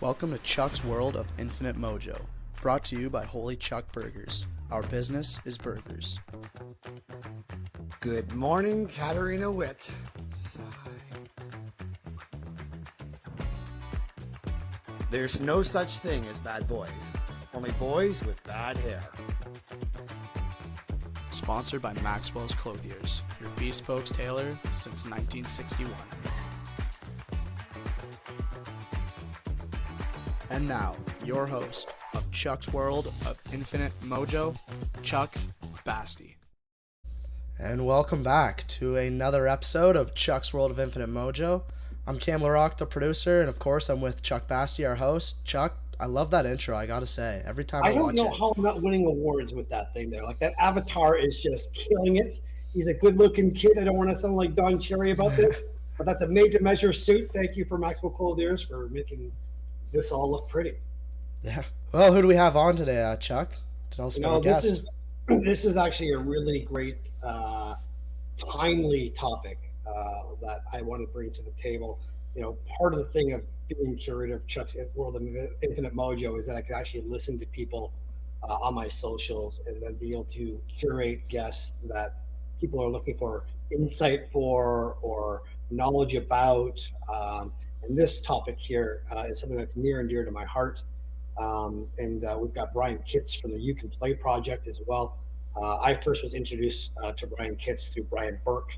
Welcome to Chuck's World of Infinite Mojo, brought to you by Holy Chuck Burgers. Our business is burgers. Good morning, Katarina Witt. There's no such thing as bad boys, only boys with bad hair. Sponsored by Maxwell's Clothiers, your bespoke tailor since 1961. And now, your host of Chuck's World of Infinite Mojo, Chuck Basti. And welcome back to another episode of Chuck's World of Infinite Mojo. I'm Cam LaRock, the producer, and of course I'm with Chuck Basti, our host. Chuck, I love that intro, I gotta say. Every time I watch it. I don't know how I'm not winning awards with that thing there. Like, that avatar is just killing it. He's a good-looking kid. I don't want to sound like Don Cherry about this, but that's a made-to-measure suit. Thank you for Maxwell Clothiers for making this all look pretty. Yeah. Well, who do we have on today, Chuck? Tell us about our guest. This is actually a really great, timely topic that I want to bring to the table. You know, part of the thing of being curator of Chuck's World of Infinite Mojo is that I can actually listen to people on my socials and then be able to curate guests that people are looking for insight for or knowledge about. And this topic here is something that's near and dear to my heart. We've got Brian Kitts from the You Can Play project as well. I first was introduced to Brian Kitts through Brian Burke,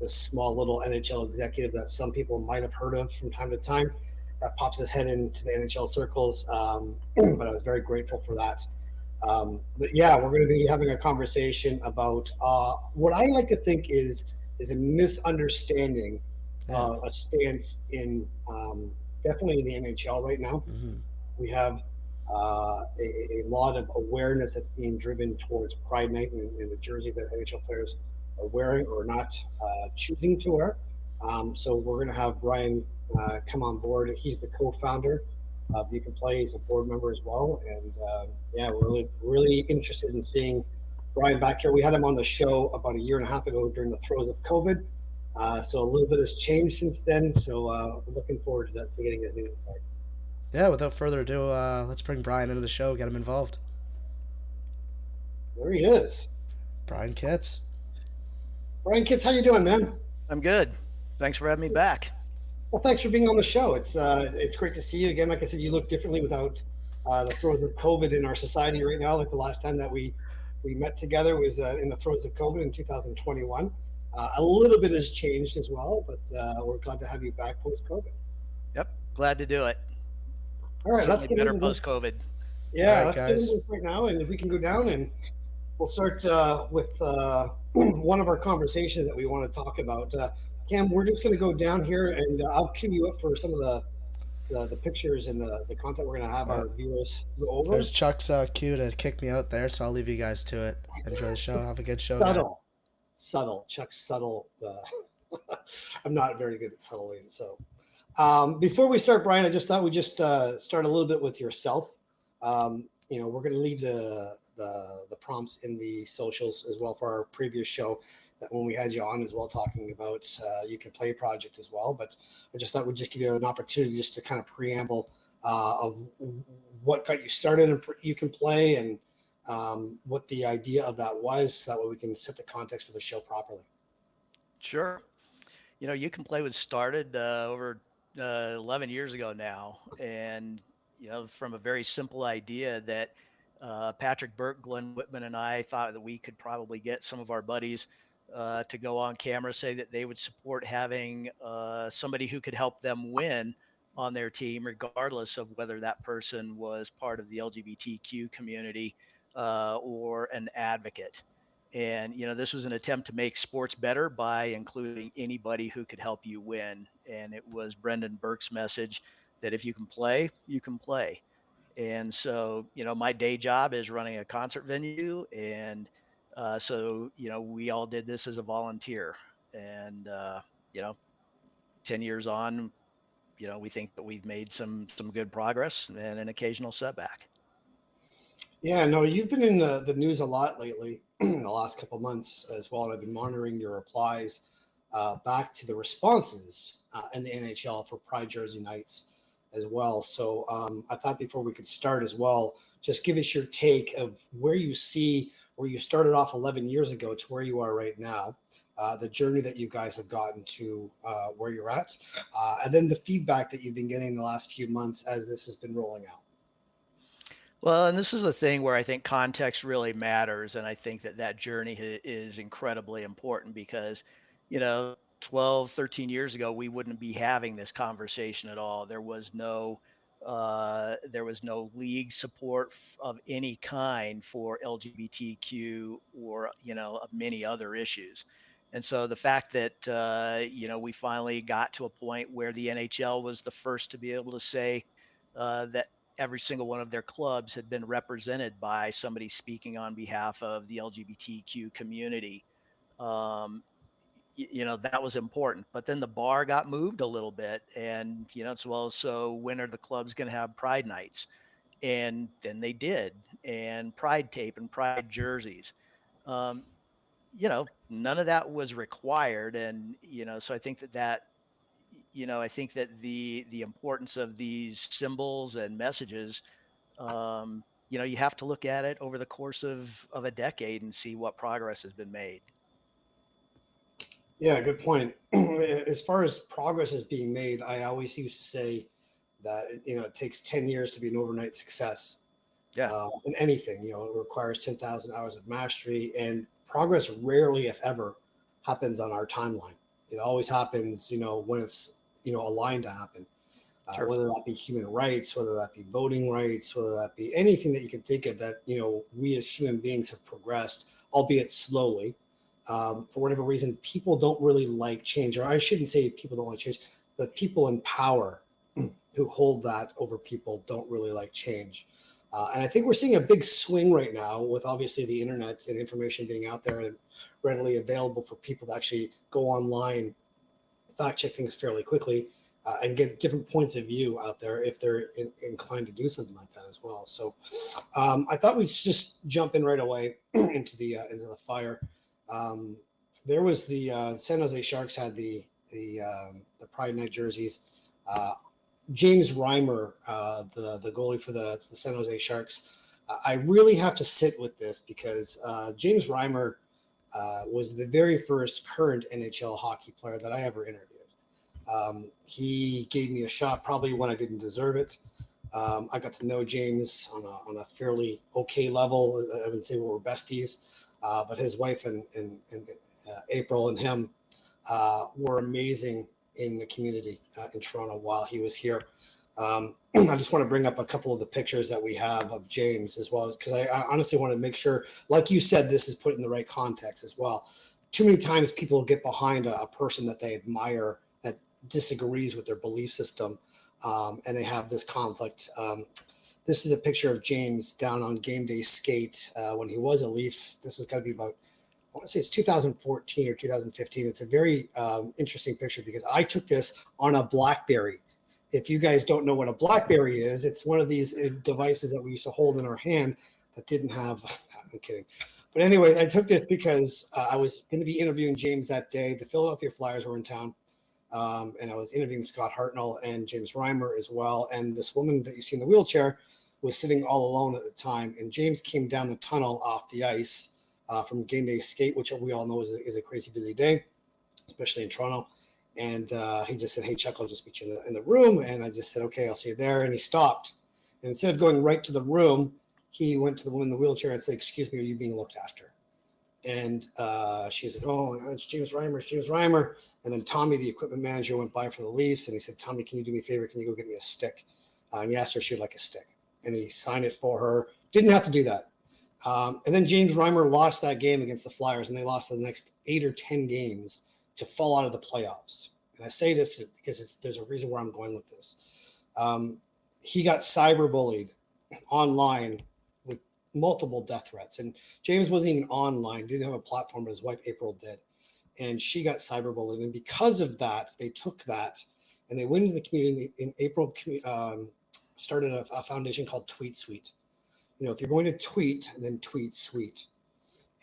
this small little NHL executive that some people might have heard of from time to time, that pops his head into the NHL circles. But I was very grateful for that. But yeah, we're going to be having a conversation about what I like to think is a misunderstanding a stance in definitely in the NHL right now. Mm-hmm. We have a lot of awareness that's being driven towards Pride Night and the jerseys that NHL players are wearing or not choosing to wear. So we're going to have Brian come on board. He's the co-founder of You Can Play. He's a board member as well. And yeah, we're really interested in seeing Brian back here. We had him on the show about a year and a half ago during the throes of COVID. So a little bit has changed since then. So we're looking forward to getting his new insight. Yeah, without further ado, let's bring Brian into the show, get him involved. There he is. Brian Kitts. Brian Kitts, how you doing, man? I'm good. Thanks for having me back. Well, thanks for being on the show. It's great to see you again. Like I said, you look differently without the throes of COVID in our society right now. Like the last time that we met together was in the throes of COVID in 2021. A little bit has changed as well, but we're glad to have you back post-COVID. Yep, glad to do it. All right, let's get into this. Post-COVID. Yeah, let's get into this right now, and if we can go down, and we'll start with one of our conversations that we want to talk about. Cam, we're just going to go down here, and I'll cue you up for some of the pictures and the content we're going to have our viewers go over. There's Chuck's cue to kick me out there, so I'll leave you guys to it. Enjoy the show. Have a good show. Subtle. Chuck's subtle. I'm not very good at subtly, so. Before we start, Brian, I just thought we'd just start a little bit with yourself. We're going to leave the prompts in the socials as well for our previous show that when we had you on as well, talking about You Can Play project as well. But I just thought we'd just give you an opportunity just to kind of preamble of what got you started in You Can Play and what the idea of that was, so that way we can set the context for the show properly. Sure. You Can Play was started over 11 years ago now, and from a very simple idea that Patrick Burke, Glenn Whitman, and I thought that we could probably get some of our buddies to go on camera, say that they would support having somebody who could help them win on their team, regardless of whether that person was part of the LGBTQ community or an advocate. And, this was an attempt to make sports better by including anybody who could help you win. And it was Brendan Burke's message that if you can play, you can play. And so, my day job is running a concert venue. And so, we all did this as a volunteer. And, 10 years on, we think that we've made some good progress and an occasional setback. Yeah, no, you've been in the news a lot lately in the last couple of months as well. And I've been monitoring your replies back to the responses in the NHL for Pride Jersey nights. as well. So I thought before we could start as well, just give us your take of where you see where you started off 11 years ago to where you are right now, the journey that you guys have gotten to where you're at, and then the feedback that you've been getting the last few months as this has been rolling out. Well, and this is a thing where I think context really matters. And I think that that journey is incredibly important because, 12, 13 years ago, we wouldn't be having this conversation at all. There was no league support of any kind for LGBTQ or, many other issues. And so the fact that, we finally got to a point where the NHL was the first to be able to say that every single one of their clubs had been represented by somebody speaking on behalf of the LGBTQ community. Um, that was important. But then the bar got moved a little bit, and as well. So when are the clubs going to have Pride nights? And then they did, and Pride tape and Pride jerseys. Um, None of that was required, and so I think I think that the importance of these symbols and messages, you have to look at it over the course of a decade and see what progress has been made. Yeah, good point. As far as progress is being made, I always used to say that it takes 10 years to be an overnight success. Yeah. In anything, it requires 10,000 hours of mastery, and progress rarely, if ever, happens on our timeline. It always happens, when it's aligned to happen. Sure. Whether that be human rights, whether that be voting rights, whether that be anything that you can think of that we as human beings have progressed, albeit slowly. For whatever reason, people don't really like change, or I shouldn't say people don't like change. The people in power who hold that over people don't really like change. And I think we're seeing a big swing right now with obviously the internet and information being out there and readily available for people to actually go online, fact check things fairly quickly, and get different points of view out there if they're inclined to do something like that as well. So I thought we'd just jump in right away into the fire. There was the San Jose Sharks had the Pride Night jerseys. James Reimer, the goalie for the San Jose Sharks, I really have to sit with this because James Reimer was the very first current NHL hockey player that I ever interviewed. He gave me a shot probably when I didn't deserve it. I got to know James on a fairly okay level. I wouldn't say we were besties, but his wife and April and him were amazing in the community in Toronto while he was here. I just want to bring up a couple of the pictures that we have of James as well, because I honestly want to make sure, like you said, this is put in the right context as well. Too many times people get behind a person that they admire that disagrees with their belief system, and they have this conflict. This is a picture of James down on game day skate when he was a Leaf. This is got to be about, I want to say it's 2014 or 2015. It's a very interesting picture because I took this on a BlackBerry. If you guys don't know what a BlackBerry is, it's one of these devices that we used to hold in our hand that didn't have, I'm kidding. But anyways, I took this because I was going to be interviewing James that day. The Philadelphia Flyers were in town, and I was interviewing Scott Hartnell and James Reimer as well. And this woman that you see in the wheelchair was sitting all alone at the time. And James came down the tunnel off the ice from game day skate, which we all know is a crazy busy day, especially in Toronto. And he just said, "Hey, Chuck, I'll just meet you in the room." And I just said, "Okay, I'll see you there." And he stopped. And instead of going right to the room, he went to the woman in the wheelchair and said, "Excuse me, are you being looked after?" And she's like, "Oh, it's James Reimer, it's James Reimer." And then Tommy, the equipment manager, went by for the Leafs. And he said, "Tommy, can you do me a favor? Can you go get me a stick?" And he asked her if she'd like a stick. And he signed it for her. Didn't have to do that. And then James Reimer lost that game against the Flyers, and they lost the next 8 or 10 games to fall out of the playoffs. And I say this because there's a reason where I'm going with this. He got cyberbullied online with multiple death threats. And James wasn't even online, didn't have a platform, but his wife, April, did. And she got cyberbullied. And because of that, they took that and they went into the community. In April, started a foundation called Tweet Suite. If you're going to tweet, then tweet sweet.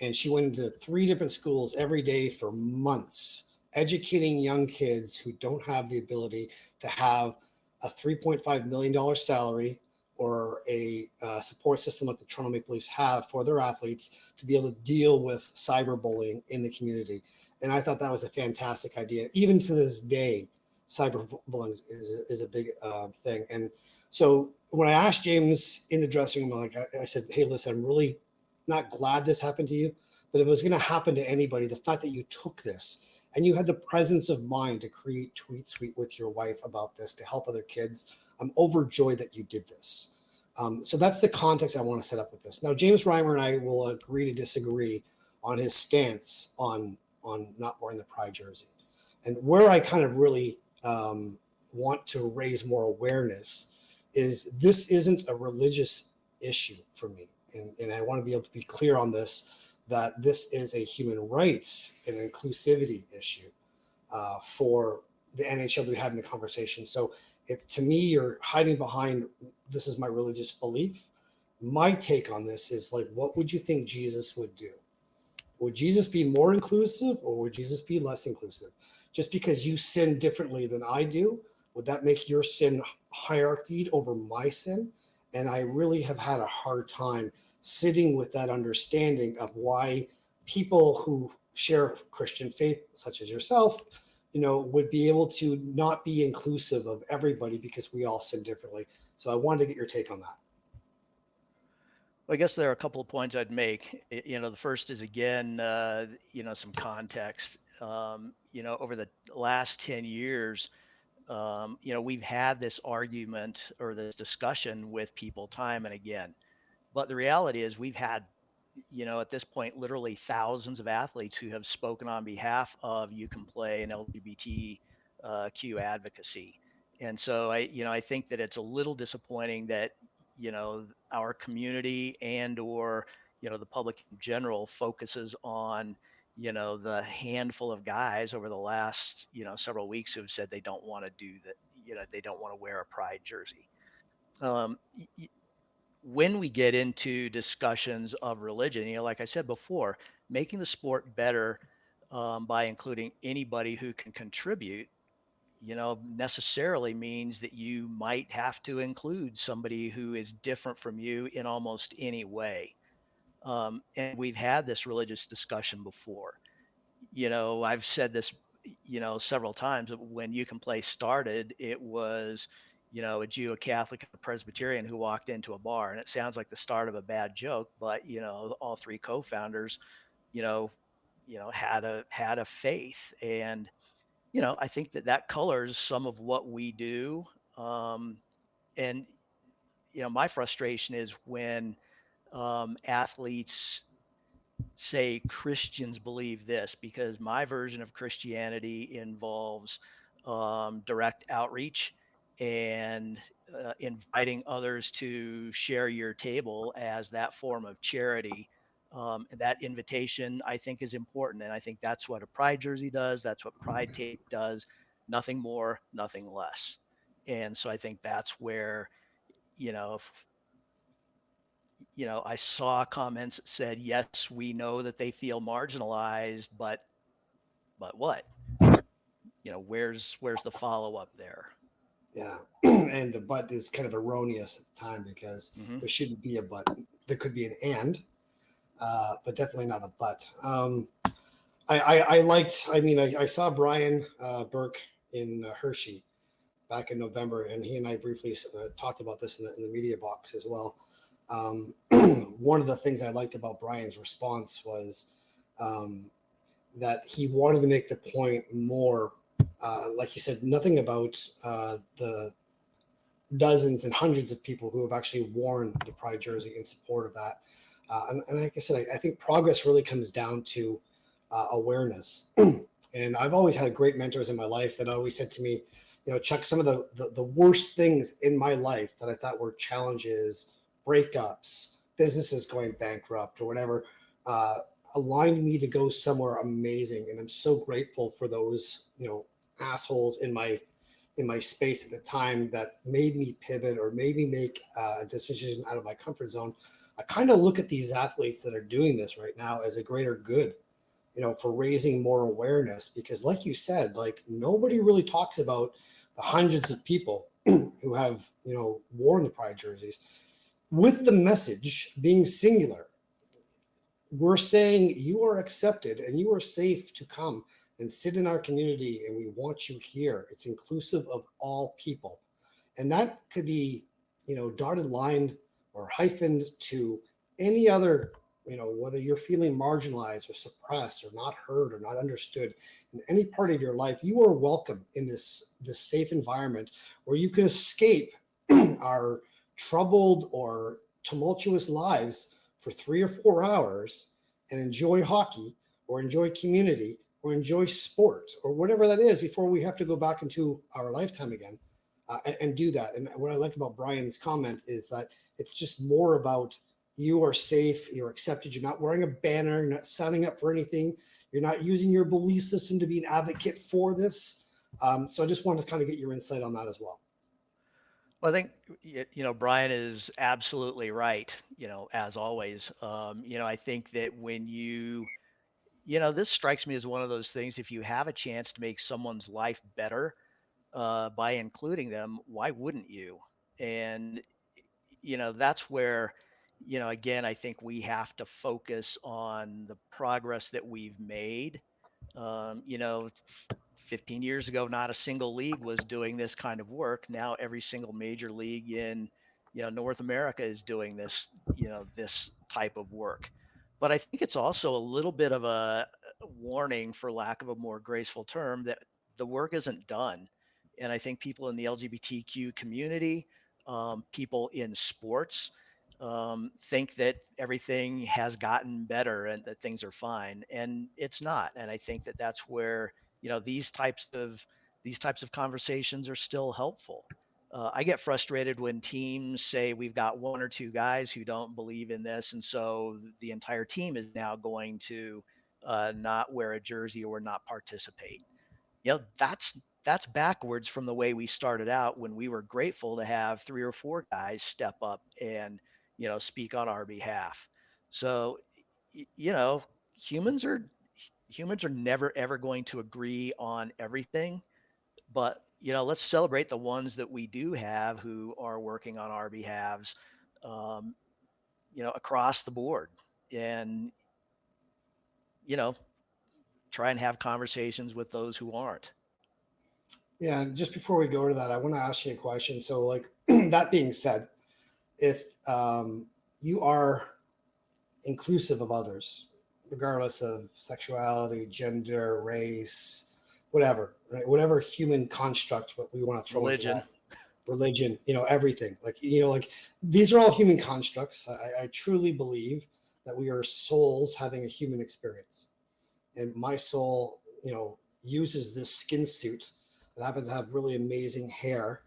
And she went into 3 different schools every day for months, educating young kids who don't have the ability to have a $3.5 million salary or a support system like the Toronto Maple Leafs have for their athletes to be able to deal with cyberbullying in the community. And I thought that was a fantastic idea. Even to this day, cyberbullying is a big thing. And so when I asked James in the dressing room, I said, hey, listen, I'm really not glad this happened to you, but if it was going to happen to anybody, the fact that you took this and you had the presence of mind to create Tweet Suite with your wife about this to help other kids, I'm overjoyed that you did this. So that's the context I want to set up with this. Now, James Reimer and I will agree to disagree on his stance on not wearing the Pride jersey. And where I kind of really want to raise more awareness is this isn't a religious issue for me. And I want to be able to be clear on this, that this is a human rights and inclusivity issue for the NHL to be having the conversation. So if to me you're hiding behind this is my religious belief, my take on this is like, what would you think Jesus would do? Would Jesus be more inclusive or would Jesus be less inclusive? Just because you sin differently than I do, would that make your sin hierarchied over my sin? And I really have had a hard time sitting with that understanding of why people who share Christian faith, such as yourself, would be able to not be inclusive of everybody because we all sin differently. So I wanted to get your take on that. Well, I guess there are a couple of points I'd make. The first is, again, some context. Over the last 10 years, we've had this argument or this discussion with people time and again. But the reality is we've had, at this point, literally thousands of athletes who have spoken on behalf of You Can Play and LGBTQ advocacy. And so I think that it's a little disappointing that, our community and or, the public in general focuses on, the handful of guys over the last, several weeks who have said they don't want to do that, they don't want to wear a Pride jersey. When we get into discussions of religion, like I said before, making the sport better by including anybody who can contribute, necessarily means that you might have to include somebody who is different from you in almost any way. And we've had this religious discussion before. I've said this, several times. When You Can Play started, it was, a Jew, a Catholic, and a Presbyterian who walked into a bar, and it sounds like the start of a bad joke, but all three co-founders, had a faith, and I think that colors some of what we do. And my frustration is when athletes say Christians believe this, because my version of Christianity involves direct outreach and inviting others to share your table as that form of charity. And that invitation, I think, is important. And I think that's what a Pride jersey does. That's what Pride tape does. Nothing more, nothing less. And so I think that's where, I saw comments that said, yes, we know that they feel marginalized, but what? Where's the follow-up there? Yeah. And the but is kind of erroneous at the time because there shouldn't be a but. There could be an and, but definitely not a but. I saw Brian Burke in Hershey back in November, and he and I briefly talked about this in the media box as well. One of the things I liked about Brian's response was that he wanted to make the point more, like you said, nothing about the dozens and hundreds of people who have actually worn the Pride jersey in support of that. And like I said, I think progress really comes down to awareness. And I've always had great mentors in my life that always said to me, Chuck, some of the worst things in my life that I thought were challenges, breakups, businesses going bankrupt or whatever, aligned me to go somewhere amazing. And I'm so grateful for those, assholes in my space at the time that made me pivot or made me make a decision out of my comfort zone. I kind of look at these athletes that are doing this right now as a greater good, for raising more awareness, because like you said, like nobody really talks about the hundreds of people who have, worn the Pride jerseys, with the message being singular. We're saying you are accepted and you are safe to come and sit in our community, and we want you here. It's inclusive of all people. And that could be, dotted lined or hyphened to any other, whether you're feeling marginalized or suppressed or not heard or not understood in any part of your life, you are welcome in this safe environment where you can escape our troubled or tumultuous lives for 3 or 4 hours and enjoy hockey or enjoy community or enjoy sport or whatever that is before we have to go back into our lifetime again and do that. And what I like about Brian's comment is that it's just more about you are safe, you're accepted, you're not wearing a banner, you're not signing up for anything, you're not using your belief system to be an advocate for this. So I just wanted to kind of get your insight on that as well. Well, I think, Brian is absolutely right, as always. I think that when this strikes me as one of those things, if you have a chance to make someone's life better by including them, why wouldn't you? And, that's where, again, I think we have to focus on the progress that we've made. 15 years ago, not a single league was doing this kind of work. Now every single major league in, North America is doing this type of work. But I think it's also a little bit of a warning, for lack of a more graceful term, that the work isn't done. And I think people in the LGBTQ community, people in sports, think that everything has gotten better and that things are fine, and it's not. And I think that that's where these types of conversations are still helpful. I get frustrated when teams say we've got 1 or 2 guys who don't believe in this, and so the entire team is now going to not wear a jersey or not participate. That's backwards from the way we started out, when we were grateful to have 3 or 4 guys step up and speak on our behalf. So humans are never ever going to agree on everything, but let's celebrate the ones that we do have who are working on our behalves, across the board, and try and have conversations with those who aren't. Yeah, and just before we go to that, I want to ask you a question. So, like, that being said, if you are inclusive of others, regardless of sexuality, gender, race, whatever, right? Whatever human construct what we want to throw into that, religion, everything. Like, like, these are all human constructs. I truly believe that we are souls having a human experience, and my soul, uses this skin suit that happens to have really amazing hair.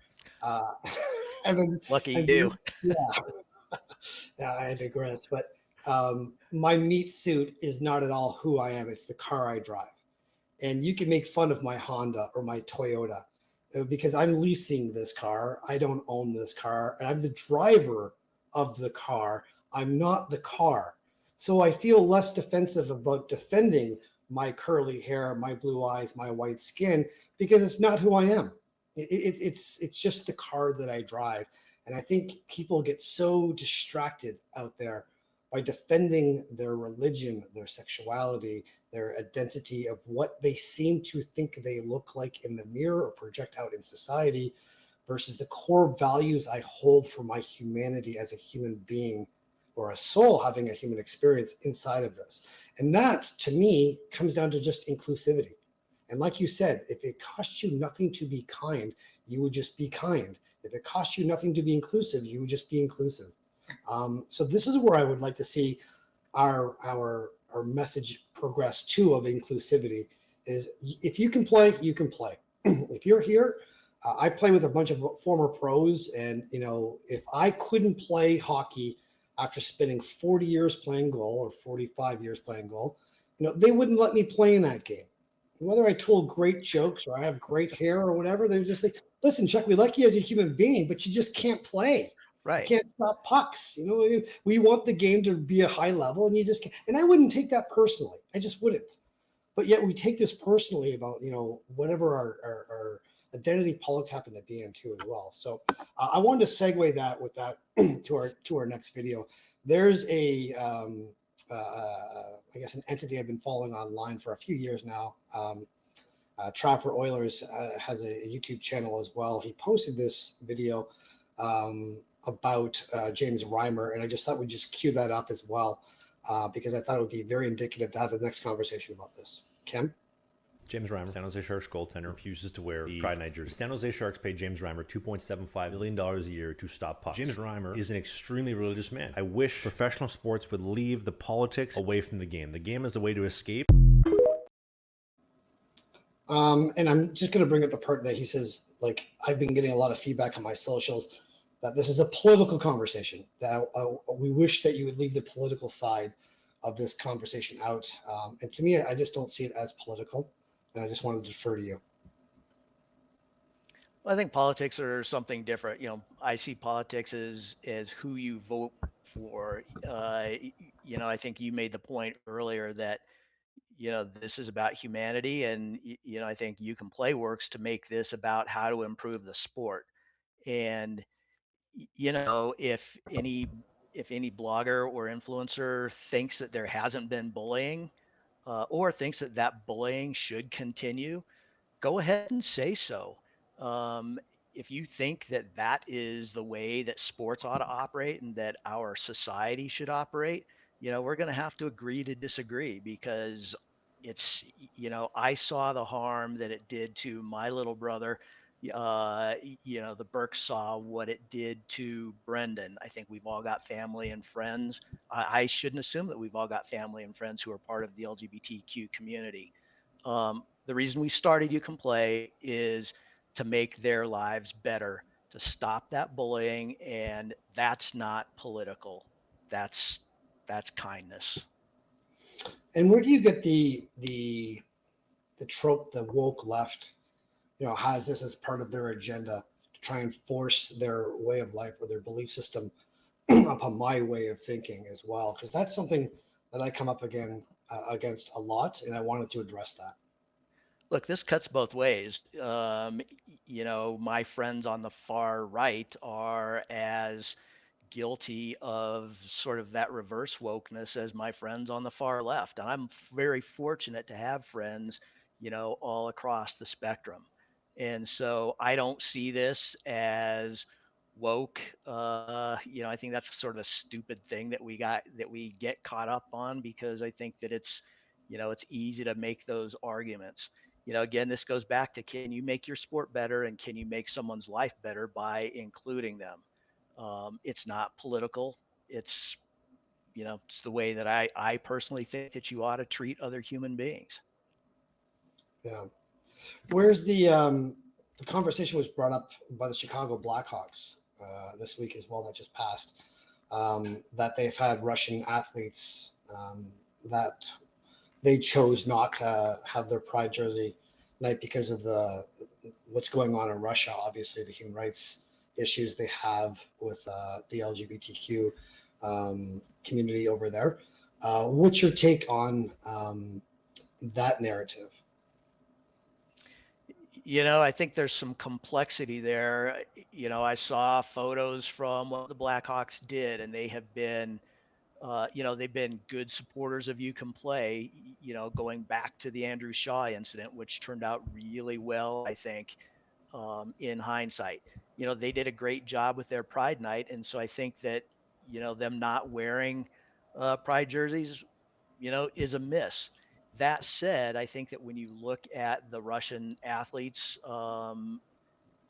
And then, lucky you. Yeah. Yeah, I digress, but my meat suit is not at all who I am. It's the car I drive. And you can make fun of my Honda or my Toyota because I'm leasing this car. I don't own this car. And I'm the driver of the car. I'm not the car. So I feel less defensive about defending my curly hair, my blue eyes, my white skin, because it's not who I am. It's just the car that I drive. And I think people get so distracted out there by defending their religion, their sexuality, their identity of what they seem to think they look like in the mirror or project out in society, versus the core values I hold for my humanity as a human being, or a soul having a human experience inside of this. And that, to me, comes down to just inclusivity. And like you said, if it costs you nothing to be kind, you would just be kind. If it costs you nothing to be inclusive, you would just be inclusive. So this is where I would like to see our message progress to, of inclusivity, is if you can play, you can play. If you're here, I play with a bunch of former pros, and if I couldn't play hockey after spending 40 years playing goal, or 45 years playing goal, they wouldn't let me play in that game. Whether I told great jokes or I have great hair or whatever, they would just say, listen, Chuck, we like you as a human being, but you just can't play. Right. You can't stop pucks. We want the game to be a high level, and you just can't. And I wouldn't take that personally. I just wouldn't. But yet we take this personally about, whatever our identity politics happen to be in too as well. So I wanted to segue that with that to our next video. There's a I guess an entity I've been following online for a few years now. Trafford Oilers has a YouTube channel as well. He posted this video about James Reimer, and I just thought we'd just cue that up as well because I thought it would be very indicative to have the next conversation about this. Kim? James Reimer, San Jose Sharks goaltender, refuses to wear the Pride Jersey. San Jose Sharks paid James Reimer $2.75 million a year to stop pucks. James Reimer is an extremely religious man. I wish professional sports would leave the politics away from the game. The game is a way to escape. And I'm just going to bring up the part that he says, like, I've been getting a lot of feedback on my socials that this is a political conversation, that we wish that you would leave the political side of this conversation out. And to me, I just don't see it as political. And I just wanted to defer to you. Well, I think politics are something different. I see politics as who you vote for. I think you made the point earlier that, this is about humanity, and, I think You Can Play works to make this about how to improve the sport. And, if any blogger or influencer thinks that there hasn't been bullying, or thinks that bullying should continue, go ahead and say so. If you think that is the way that sports ought to operate and that our society should operate, we're going to have to agree to disagree, because I saw the harm that it did to my little brother. The Burke saw what it did to Brendan. I think we've all got family and friends. I shouldn't assume that we've all got family and friends who are part of the LGBTQ community. The reason we started You Can Play is to make their lives better, to stop that bullying, and that's not political. That's kindness. And where do you get the trope, the woke left, has this as part of their agenda to try and force their way of life or their belief system upon my way of thinking as well? Because that's something that I come up against a lot, and I wanted to address that. Look, this cuts both ways. My friends on the far right are as guilty of sort of that reverse wokeness as my friends on the far left. And I'm very fortunate to have friends, all across the spectrum. And so I don't see this as woke. I think that's sort of a stupid thing that we get caught up on, because I think that it's easy to make those arguments. Again, this goes back to, can you make your sport better, and can you make someone's life better by including them? It's not political. It's the way that I personally think that you ought to treat other human beings. Yeah. Where's the conversation was brought up by the Chicago Blackhawks this week as well, that just passed, that they've had Russian athletes that they chose not to have their Pride Jersey night because of what's going on in Russia. Obviously, the human rights issues they have with the LGBTQ community over there. What's your take on that narrative? I think there's some complexity there. I saw photos from what the Blackhawks did, and they have been they've been good supporters of You Can Play, going back to the Andrew Shaw incident, which turned out really well, I think, in hindsight. They did a great job with their Pride Night. And so I think that, them not wearing Pride jerseys, is a miss. That said, I think that when you look at the Russian athletes, I'm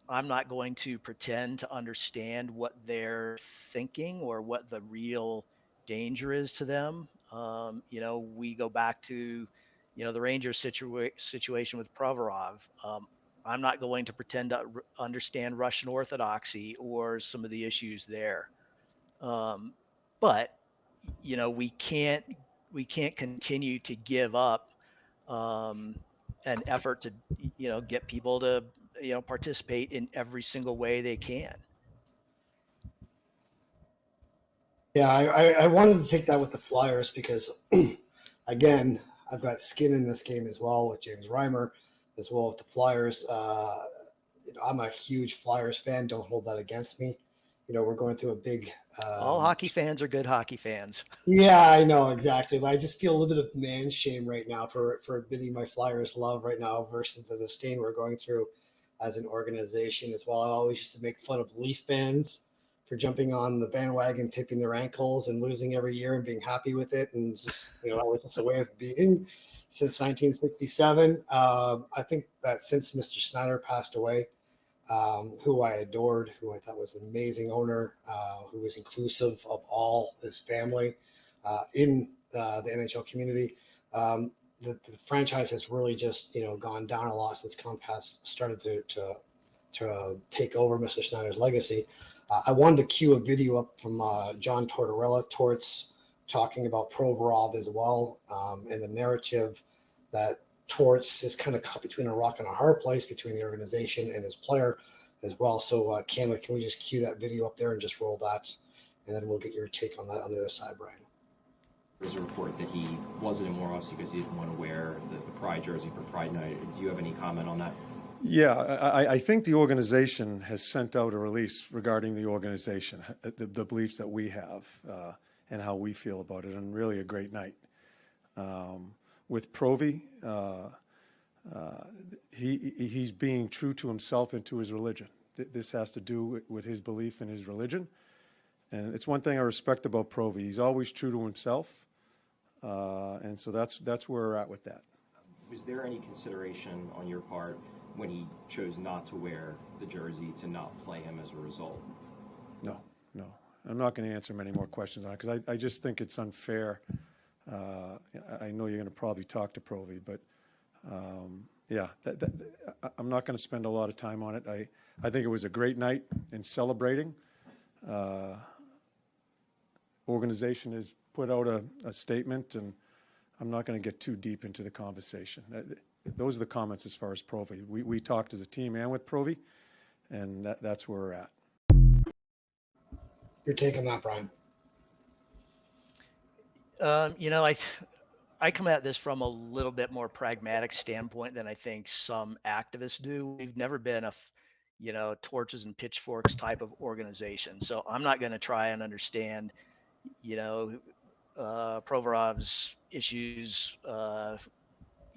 not going to pretend to understand what they're thinking or what the real danger is to them. We go back to, the Rangers situation with Provorov. I'm not going to pretend to understand Russian Orthodoxy or some of the issues there. But, we can't continue to give up an effort to, get people to, participate in every single way they can. Yeah, I wanted to take that with the Flyers because, again, I've got skin in this game as well with James Reimer, as well with the Flyers. I'm a huge Flyers fan. Don't hold that against me. We're going through a big. All hockey fans are good hockey fans. Yeah, I know exactly. But I just feel a little bit of man shame right now for bidding my Flyers love right now versus the disdain we're going through as an organization as well. I always used to make fun of Leaf fans for jumping on the bandwagon, tipping their ankles and losing every year and being happy with it. And just, that was just a way of being since 1967. I think that since Mr. Snyder passed away, who I adored, who I thought was an amazing owner, who was inclusive of all his family in the NHL community. The franchise has really just gone down a lot since Comcast started to take over Mr. Snyder's legacy. I wanted to cue a video up from John Tortorella, Torts, talking about Provorov as well, and the narrative that Torts is kind of caught between a rock and a hard place between the organization and his player as well. So can we just cue that video up there and just roll that, and then we'll get your take on that on the other side, Brian. There's a report that he wasn't in Morehouse because he didn't want to wear the Pride jersey for Pride Night. Do you have any comment on that? Yeah, I think the organization has sent out a release regarding the organization, the beliefs that we have and how we feel about it, and really a great night. With Provy, he's being true to himself and to his religion. This has to do with his belief in his religion. And it's one thing I respect about Provy. He's always true to himself. And so that's where we're at with that. Was there any consideration on your part when he chose not to wear the jersey to not play him as a result? No. I'm not going to answer many more questions on it because I just think it's unfair. I know you're going to probably talk to Provy, but yeah, I'm not going to spend a lot of time on it. I think it was a great night in celebrating. Organization has put out a statement, and I'm not going to get too deep into the conversation. Those are the comments as far as Provy. We talked as a team and with Provy, and that's where we're at. Your take on that, Brian? I come at this from a little bit more pragmatic standpoint than I think some activists do. We've never been a torches and pitchforks type of organization. So I'm not going to try and understand, Provorov's issues,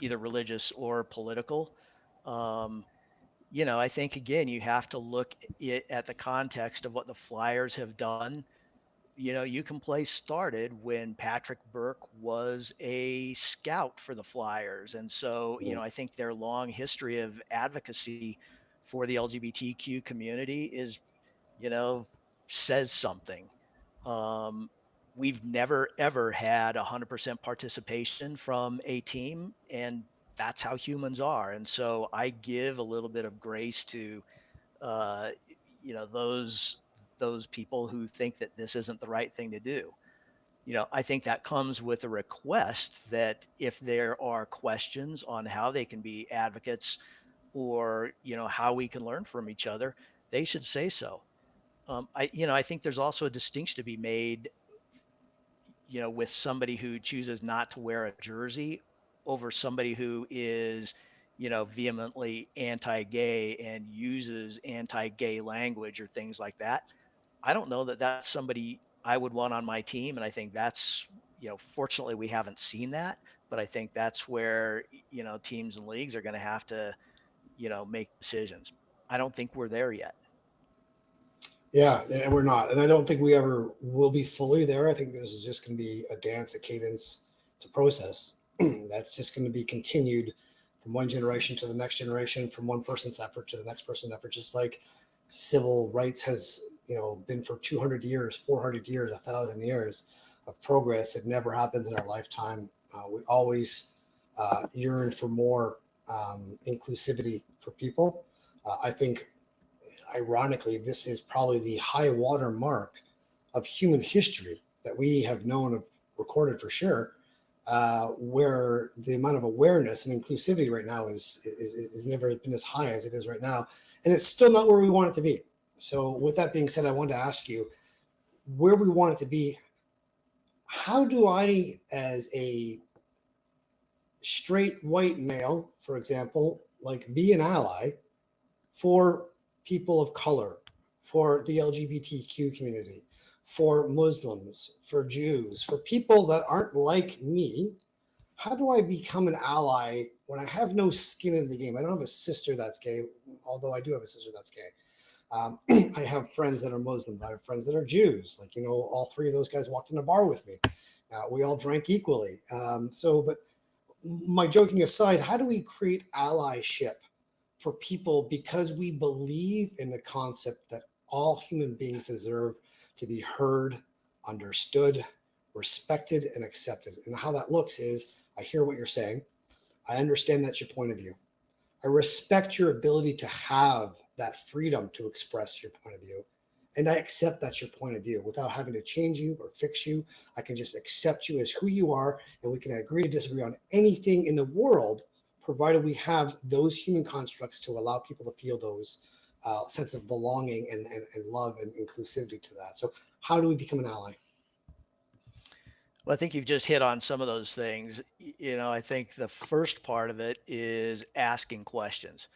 either religious or political. I think, again, you have to look at the context of what the Flyers have done. UConn started when Patrick Burke was a scout for the Flyers. And so, I think their long history of advocacy for the LGBTQ community is, says something. We've never, ever had 100% participation from a team, and that's how humans are. And so I give a little bit of grace to, those people who think that this isn't the right thing to do. I think that comes with a request that if there are questions on how they can be advocates or, how we can learn from each other, they should say so. I think there's also a distinction to be made, with somebody who chooses not to wear a jersey over somebody who is, vehemently anti-gay and uses anti-gay language or things like that. I don't know that that's somebody I would want on my team. And I think that's, fortunately we haven't seen that, but I think that's where, teams and leagues are going to have to, make decisions. I don't think we're there yet. Yeah, and we're not. And I don't think we ever will be fully there. I think this is just going to be a dance, a cadence. It's a process that's just going to be continued from one generation to the next generation, from one person's effort to the next person's effort, just like civil rights has, been for 200 years, 400 years, 1,000 years of progress. It never happens in our lifetime. We always yearn for more inclusivity for people. I think, ironically, this is probably the high water mark of human history that we have known of, recorded for sure, where the amount of awareness and inclusivity right now is never been as high as it is right now. And it's still not where we want it to be. So with that being said, I wanted to ask you where we want it to be. How do I, as a straight white male, for example, be an ally for people of color, for the LGBTQ community, for Muslims, for Jews, for people that aren't like me? How do I become an ally when I have no skin in the game? I don't have a sister that's gay, although I do have a sister that's gay. I have friends that are Muslim. I have friends that are Jews. Like, all three of those guys walked in a bar with me. We all drank equally. But my joking aside, how do we create allyship for people because we believe in the concept that all human beings deserve to be heard, understood, respected, and accepted? And how that looks is, I hear what you're saying. I understand that's your point of view. I respect your ability to have that freedom to express your point of view. And I accept that's your point of view without having to change you or fix you. I can just accept you as who you are, and we can agree to disagree on anything in the world, provided we have those human constructs to allow people to feel those sense of belonging and love and inclusivity to that. So how do we become an ally? Well, I think you've just hit on some of those things. I think the first part of it is asking questions.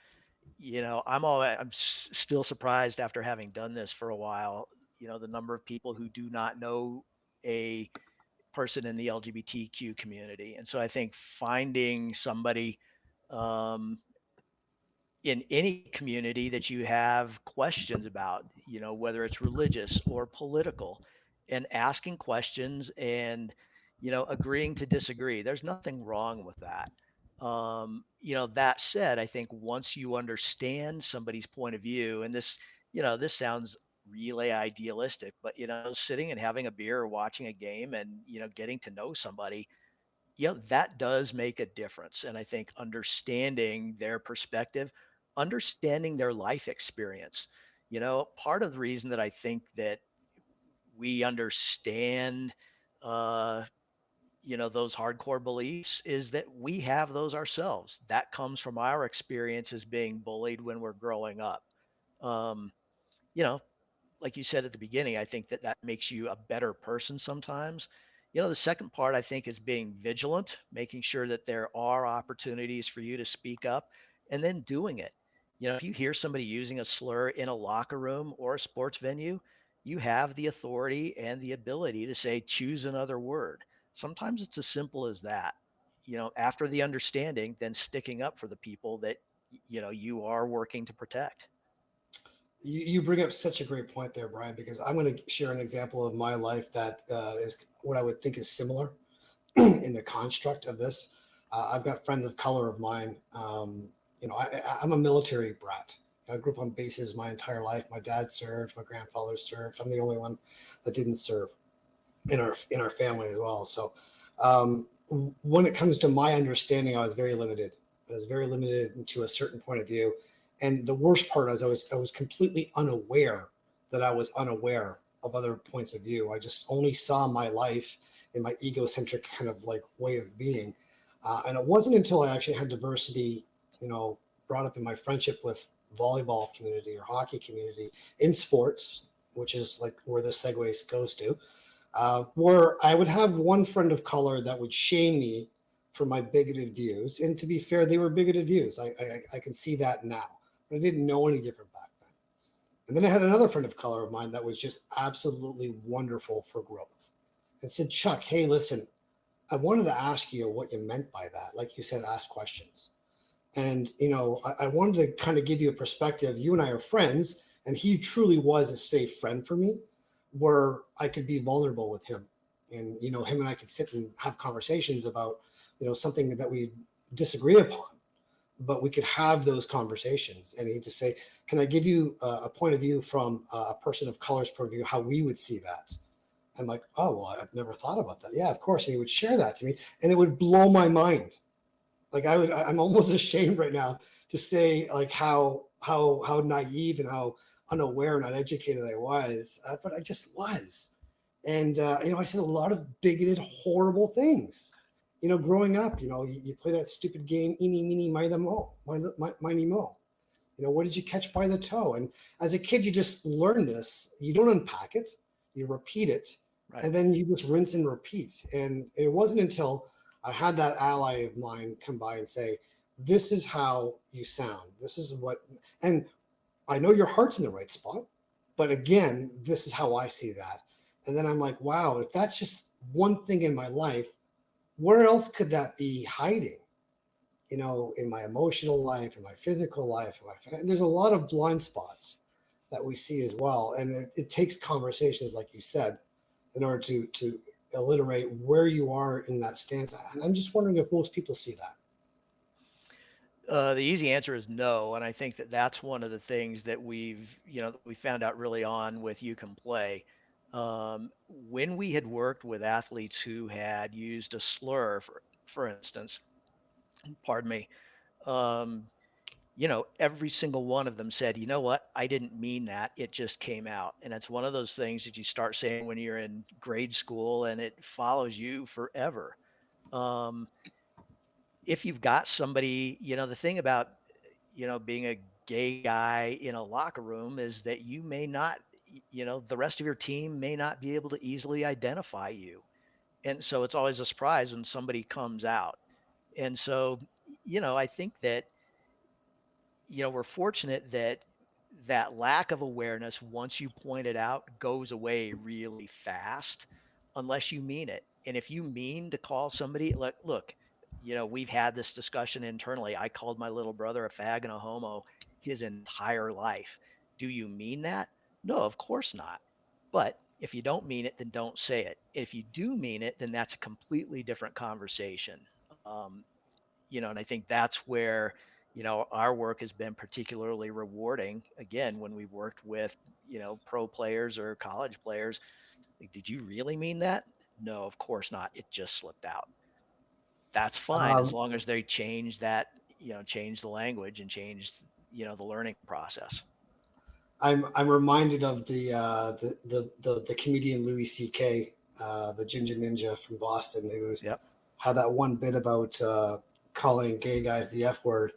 I'm still surprised after having done this for a while, the number of people who do not know a person in the LGBTQ community. And so I think finding somebody um, in any community that you have questions about, whether it's religious or political, and asking questions and, agreeing to disagree. There's nothing wrong with that. That said, I think once you understand somebody's point of view, and this sounds really idealistic, but, sitting and having a beer or watching a game and, getting to know somebody, that does make a difference. And I think understanding their perspective, understanding their life experience, part of the reason that I think that we understand, uh, those hardcore beliefs is that we have those ourselves. That comes from our experience as being bullied when we're growing up. Um, you know, like you said at the beginning, I think that makes you a better person sometimes. The second part I think is being vigilant, making sure that there are opportunities for you to speak up, and then doing it. If you hear somebody using a slur in a locker room or a sports venue, you have the authority and the ability to say, choose another word. Sometimes it's as simple as that. After the understanding, then sticking up for the people that, you are working to protect. You bring up such a great point there, Brian, because I'm going to share an example of my life that is what I would think is similar in the construct of this. I've got friends of color of mine. I'm a military brat. I grew up on bases my entire life. My dad served, my grandfather served. I'm the only one that didn't serve in our family as well. So when it comes to my understanding, I was very limited. I was very limited to a certain point of view. And the worst part is I was completely unaware that I was unaware of other points of view. I just only saw my life in my egocentric kind of like way of being. And it wasn't until I actually had diversity, brought up in my friendship with volleyball community or hockey community in sports, which is like where this segue goes to, where I would have one friend of color that would shame me for my bigoted views. And to be fair, they were bigoted views. I can see that now. But I didn't know any different back then. And then I had another friend of color of mine that was just absolutely wonderful for growth and said, Chuck, hey, listen, I wanted to ask you what you meant by that. Like you said, ask questions. And, I wanted to kind of give you a perspective. You and I are friends, and he truly was a safe friend for me where I could be vulnerable with him. And, him and I could sit and have conversations about, something that we disagree upon. But we could have those conversations, and he'd just say, can I give you a point of view from a person of color's point of view, how we would see that? I'm like, oh, well, I've never thought about that. Yeah, of course. And he would share that to me, and it would blow my mind. Like I'm almost ashamed right now to say like how naive and how unaware and uneducated I was, but I just was. And, I said a lot of bigoted, horrible things. Growing up, you play that stupid game, eeny, meeny, miny, mo. What did you catch by the toe? And as a kid, you just learn this. You don't unpack it. You repeat it. Right. And then you just rinse and repeat. And it wasn't until I had that ally of mine come by and say, this is how you sound. This is what, and I know your heart's in the right spot, but again, this is how I see that. And then I'm like, wow, if that's just one thing in my life, where else could that be hiding? You know, in my emotional life, in my physical life, there's a lot of blind spots that we see as well. And it takes conversations, like you said, in order to alliterate where you are in that stance. And I'm just wondering if most people see that. The easy answer is no, and I think that that's one of the things that we found out really on with You Can Play. When we had worked with athletes who had used a slur, for instance, pardon me, um, every single one of them said, you know what, I didn't mean that. It just came out. And it's one of those things that you start saying when you're in grade school and it follows you forever. Um, if you've got somebody, the thing about, being a gay guy in a locker room is that you may not, the rest of your team may not be able to easily identify you. And so it's always a surprise when somebody comes out. And so, I think that, we're fortunate that that lack of awareness, once you point it out, goes away really fast unless you mean it. And if you mean to call somebody, look, we've had this discussion internally. I called my little brother a fag and a homo his entire life. Do you mean that? No, of course not. But if you don't mean it, then don't say it. If you do mean it, then that's a completely different conversation. Um, and I think that's where, our work has been particularly rewarding. Again, when we've worked with, pro players or college players, like, did you really mean that? No, of course not. It just slipped out. That's fine as Um, long as they change that, change the language and change, the learning process. I'm reminded of the comedian Louis C.K., the Ginger Ninja from Boston, who Yep. had that one bit about calling gay guys the F word.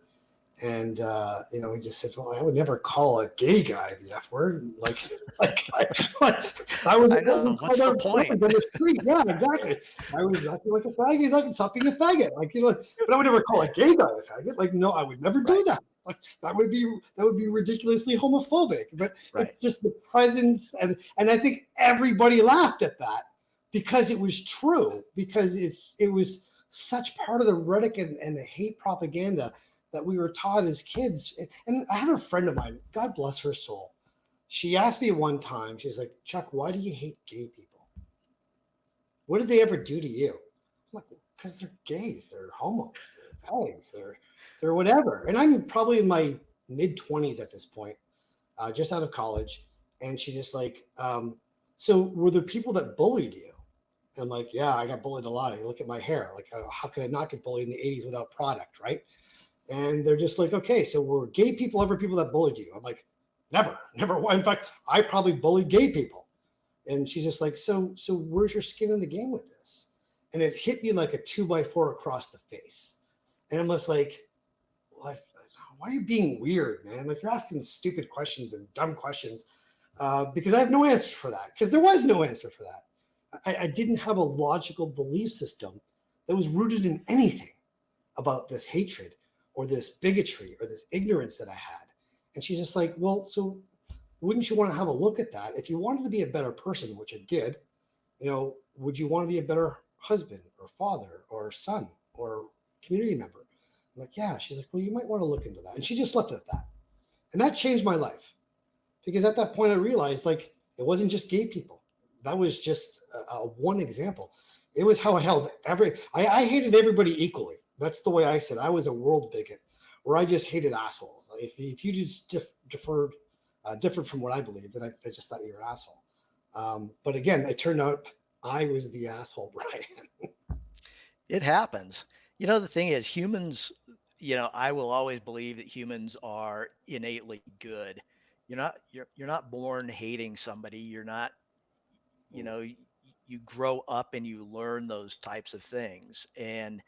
And he just said, "Well, I would never call a gay guy the F word. I I know. What's the point? On the street. Yeah, exactly. I was acting like a faggot. He's like, stop being a faggot. But I would never call a gay guy a faggot. Like, no, I would never do Right. that. Like, that would be ridiculously homophobic. But Right. it's just the presence, and I think everybody laughed at that because it was true. Because it was such part of the rhetoric and the hate propaganda that we were taught as kids. And I had a friend of mine, God bless her soul. She asked me one time, she's like, Chuck, why do you hate gay people? What did they ever do to you? I'm like, because they're gays, they're homos, they're fags, they're whatever. And I'm probably in my mid-20s at this point, just out of college. And she's just like, so were there people that bullied you? And I'm like, yeah, I got bullied a lot. You look at my hair. Like, how could I not get bullied in the 80s without product, right? And they're just like, okay, so were gay people ever people that bullied you? I'm like, never. In fact, I probably bullied gay people. And she's just like, so where's your skin in the game with this? And it hit me like a 2x4 across the face. And I'm just like, why are you being weird, man? Like, you're asking stupid questions and dumb questions because I have no answer for that, because there was no answer for that. I didn't have a logical belief system that was rooted in anything about this hatred or this bigotry or this ignorance that I had. And she's just like, well, so wouldn't you want to have a look at that? If you wanted to be a better person, which I did, would you want to be a better husband or father or son or community member? I'm like, yeah. She's like, well, you might want to look into that. And she just left it at that. And that changed my life, because at that point I realized, like, it wasn't just gay people. That was just one example. It was how I held I hated everybody equally. That's the way I said. I was a world bigot, where I just hated assholes. If you just differed from what I believed, then I just thought you were an asshole. But again, it turned out I was the asshole, Brian. It happens. The thing is, humans, I will always believe that humans are innately good. You're not born hating somebody. You're not, you grow up and you learn those types of things. And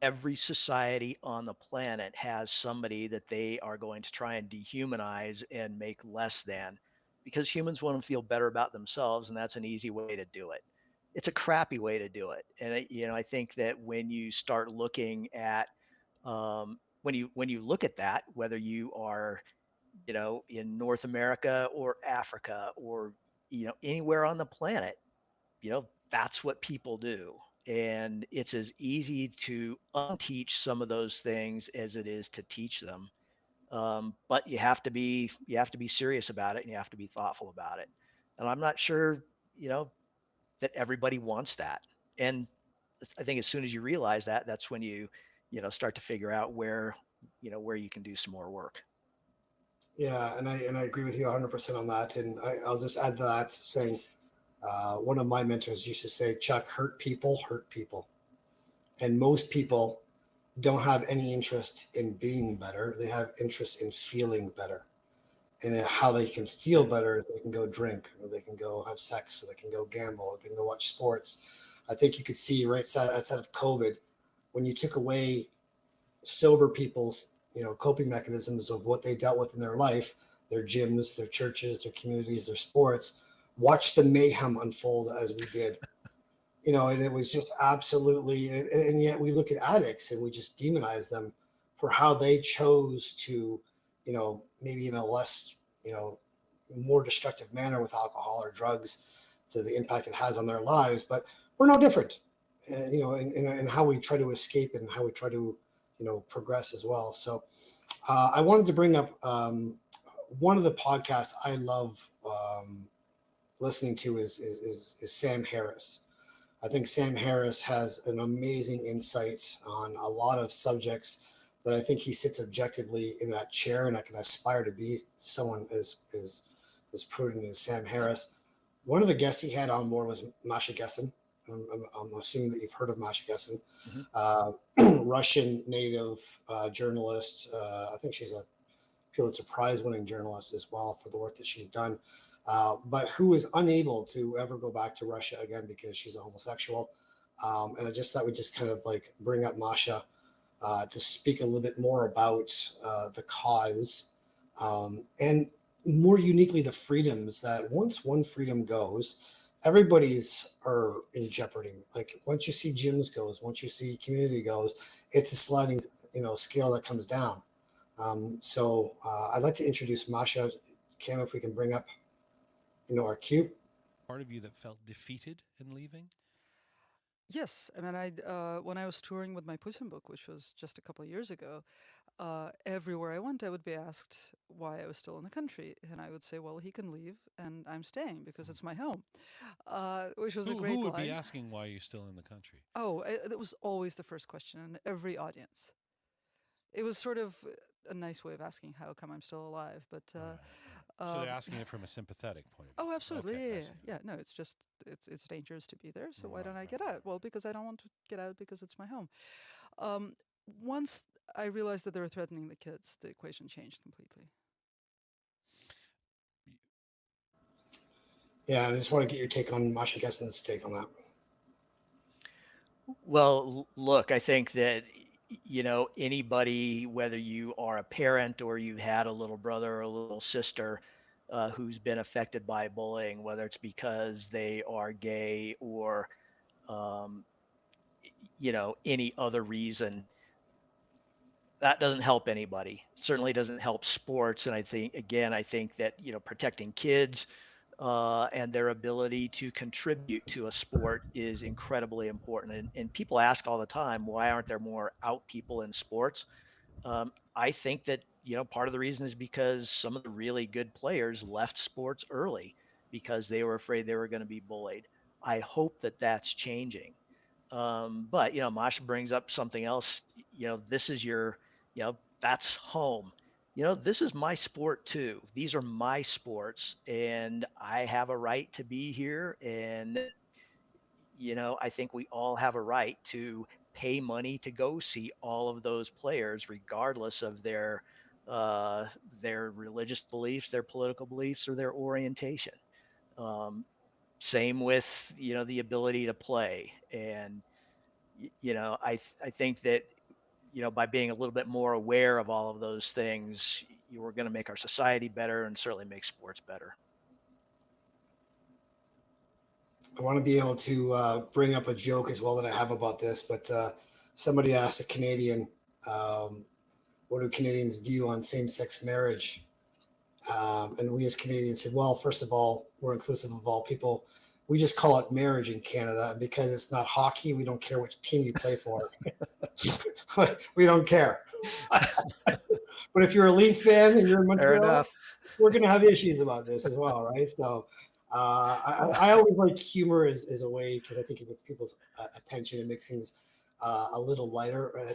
every society on the planet has somebody that they are going to try and dehumanize and make less than, because humans want to feel better about themselves, and that's an easy way to do it. It's a crappy way to do it. And I think that when you start looking at when you look at that, whether you are in North America or Africa or, anywhere on the planet, that's what people do. And it's as easy to unteach some of those things as it is to teach them. But you have to be serious about it, and you have to be thoughtful about it. And I'm not sure, that everybody wants that. And I think as soon as you realize that, that's when you start to figure out where you can do some more work. Yeah, and I agree with you 100% on that. And I'll just add to that saying, one of my mentors used to say, Chuck, hurt people hurt people. And most people don't have any interest in being better. They have interest in feeling better. And how they can feel better is they can go drink, or they can go have sex, or they can go gamble, or they can go watch sports. I think you could see right outside of COVID, when you took away sober people's coping mechanisms of what they dealt with in their life, their gyms, their churches, their communities, their sports, watch the mayhem unfold as we did. And it was just absolutely, and yet we look at addicts and we just demonize them for how they chose to, maybe in a less, more destructive manner with alcohol or drugs, to the impact it has on their lives. But we're no different, in how we try to escape and how we try to, progress as well. So I wanted to bring up one of the podcasts I love listening to is Sam Harris. I think Sam Harris has an amazing insight on a lot of subjects that I think he sits objectively in that chair, and I can aspire to be someone as prudent as Sam Harris. One of the guests he had on board was Masha Gessen. I'm assuming that you've heard of Masha Gessen, Russian native journalist. I think she's a Pulitzer Prize winning journalist as well for the work that she's done. But who is unable to ever go back to Russia again because she's a homosexual. And I just thought we'd just kind of like bring up Masha to speak a little bit more about the cause and more uniquely the freedoms that once one freedom goes, everybody's are in jeopardy. Like once you see gyms goes, once you see community goes, it's a sliding scale that comes down. So I'd like to introduce Masha. Cam, if we can bring up our cue. Part of you that felt defeated in leaving? Yes, I mean, when I was touring with my Putin book, which was just a couple of years ago, everywhere I went, I would be asked why I was still in the country, and I would say, "Well, he can leave, and I'm staying because it's my home," which was a great line. Who would be asking why you're still in the country? Oh, that was always the first question in every audience. It was sort of a nice way of asking how come I'm still alive, but. So they're asking it from a sympathetic point of view. Oh, absolutely. Okay, Yeah. No, it's just it's dangerous to be there. So why don't I get out? Well, because I don't want to get out because it's my home. Once I realized that they were threatening the kids, the equation changed completely. Yeah, I just want to get your take on Masha Gessen's take on that. Well, look, I think that anybody, whether you are a parent or you've had a little brother or a little sister who's been affected by bullying, whether it's because they are gay or any other reason, that doesn't help anybody. Certainly doesn't help sports. And I think that protecting kids and their ability to contribute to a sport is incredibly important. And people ask all the time, why aren't there more out people in sports? I think that, part of the reason is because some of the really good players left sports early because they were afraid they were going to be bullied. I hope that that's changing. But, Masha brings up something else. This is that's home. This is my sport too. These are my sports, and I have a right to be here. And, I think we all have a right to pay money to go see all of those players, regardless of their religious beliefs, their political beliefs, or their orientation. Same with, the ability to play. And, I think that, by being a little bit more aware of all of those things, we're going to make our society better and certainly make sports better. I want to be able to bring up a joke as well that I have about this, but somebody asked a Canadian, what do Canadians view on same-sex marriage? And we as Canadians said, well, first of all, we're inclusive of all people. We just call it marriage in Canada. And because it's not hockey, we don't care which team you play for. We don't care. But if you're a Leaf fan and you're in Fair Montreal, enough. we're going to have issues about this as well, right? So I always like humor as a way, because I think it gets people's attention and makes things a little lighter.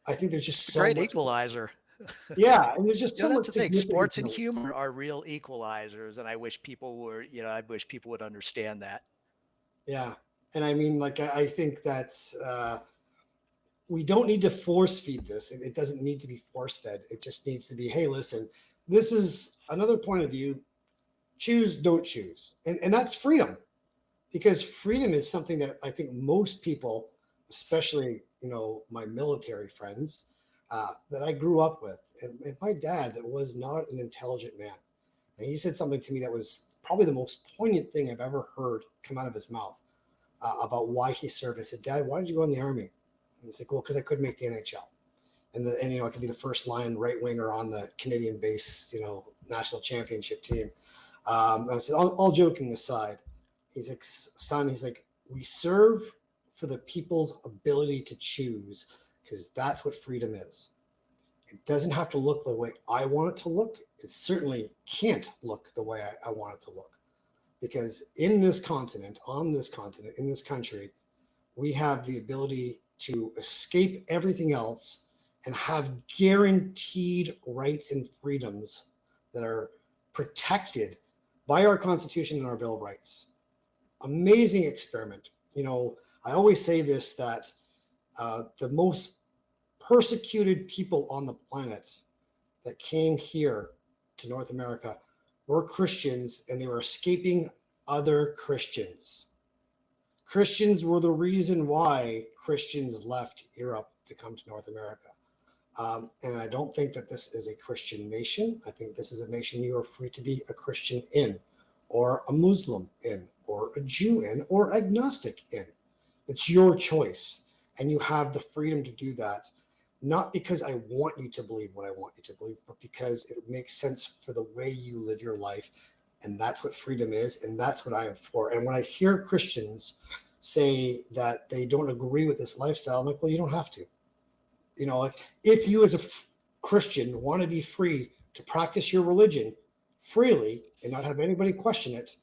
I think there's just It's a so great much equalizer. Yeah, and there's just You know, so that's much the thing. Sports and significance. humor are real equalizers, and I wish people were, I wish people would understand that. Yeah, and I mean, like, I think that's we don't need to force feed this. It doesn't need to be force fed. It just needs to be, hey, listen, this is another point of view. Choose, don't choose, and that's freedom, because freedom is something that I think most people, especially my military friends, that I grew up with, and my dad was not an intelligent man, and he said something to me that was probably the most poignant thing I've ever heard come out of his mouth about why he served. I said, Dad, why did you go in the Army? And he's like, well, because I couldn't make the NHL. And I could be the first line right winger on the Canadian base, national championship team. I said, all joking aside, he's like, son, he's like, we serve for the people's ability to choose, because that's what freedom is. It doesn't have to look the way I want it to look. It certainly can't look the way I want it to look, because in this continent, on this continent, in this country, we have the ability to escape everything else and have guaranteed rights and freedoms that are protected by our Constitution and our Bill of Rights. Amazing experiment. I always say this, that the most persecuted people on the planet that came here to North America were Christians, and they were escaping other Christians. Christians were the reason why Christians left Europe to come to North America. And I don't think that this is a Christian nation. I think this is a nation you are free to be a Christian in, or a Muslim in, or a Jew in, or agnostic in. It's your choice, and you have the freedom to do that, not because I want you to believe what I want you to believe, but because it makes sense for the way you live your life. And that's what freedom is, and that's what I am for. And when I hear Christians say that they don't agree with this lifestyle, I'm like, well, you don't have to. Like, if you as a Christian want to be free to practice your religion freely and not have anybody question it,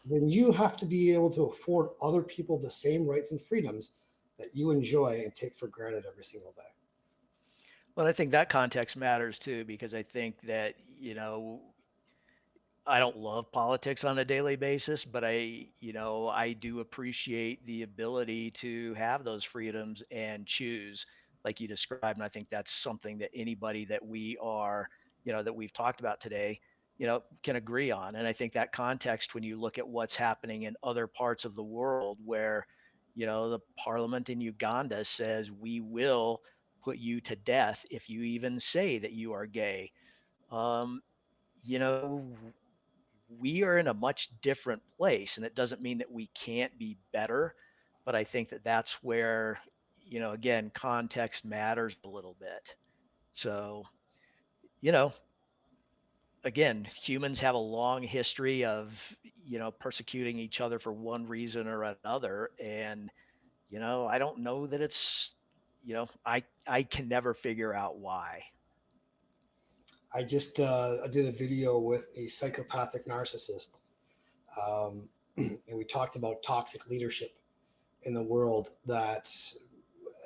then you have to be able to afford other people the same rights and freedoms that you enjoy and take for granted every single day. Well, I think that context matters too, because I think that, I don't love politics on a daily basis, but I do appreciate the ability to have those freedoms and choose, like you described. And I think that's something that anybody that we are, that we've talked about today, can agree on. And I think that context, when you look at what's happening in other parts of the world where, the parliament in Uganda says, we will put you to death if you even say that you are gay. You know, we are in a much different place, and it doesn't mean that we can't be better, but I think that that's where, again, context matters a little bit. So, you know, again, humans have a long history of, persecuting each other for one reason or another. And, I don't know that it's, I can never figure out why. I just I did a video with a psychopathic narcissist, and we talked about toxic leadership in the world, that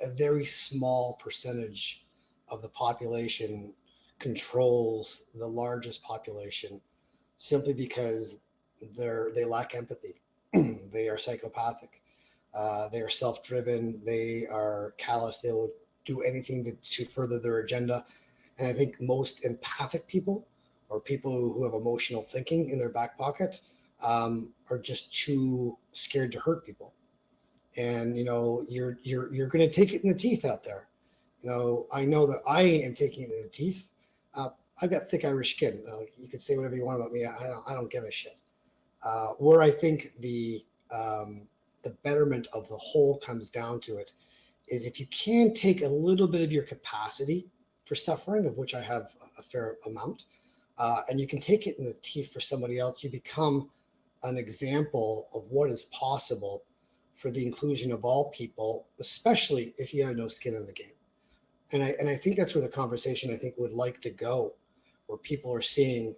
a very small percentage of the population controls the largest population simply because they lack empathy. They are psychopathic. They are self-driven. They are callous. They will do anything to further their agenda. And I think most empathic people, or people who have emotional thinking in their back pocket, are just too scared to hurt people. And you're going to take it in the teeth out there. I know that I am taking it in the teeth. I've got thick Irish skin. You can say whatever you want about me. I don't give a shit. Where I think the betterment of the whole comes down to it is, if you can take a little bit of your capacity for suffering, of which I have a fair amount, and you can take it in the teeth for somebody else, you become an example of what is possible for the inclusion of all people, especially if you have no skin in the game. And I think that's where the conversation, I think, would like to go, where people are seeing,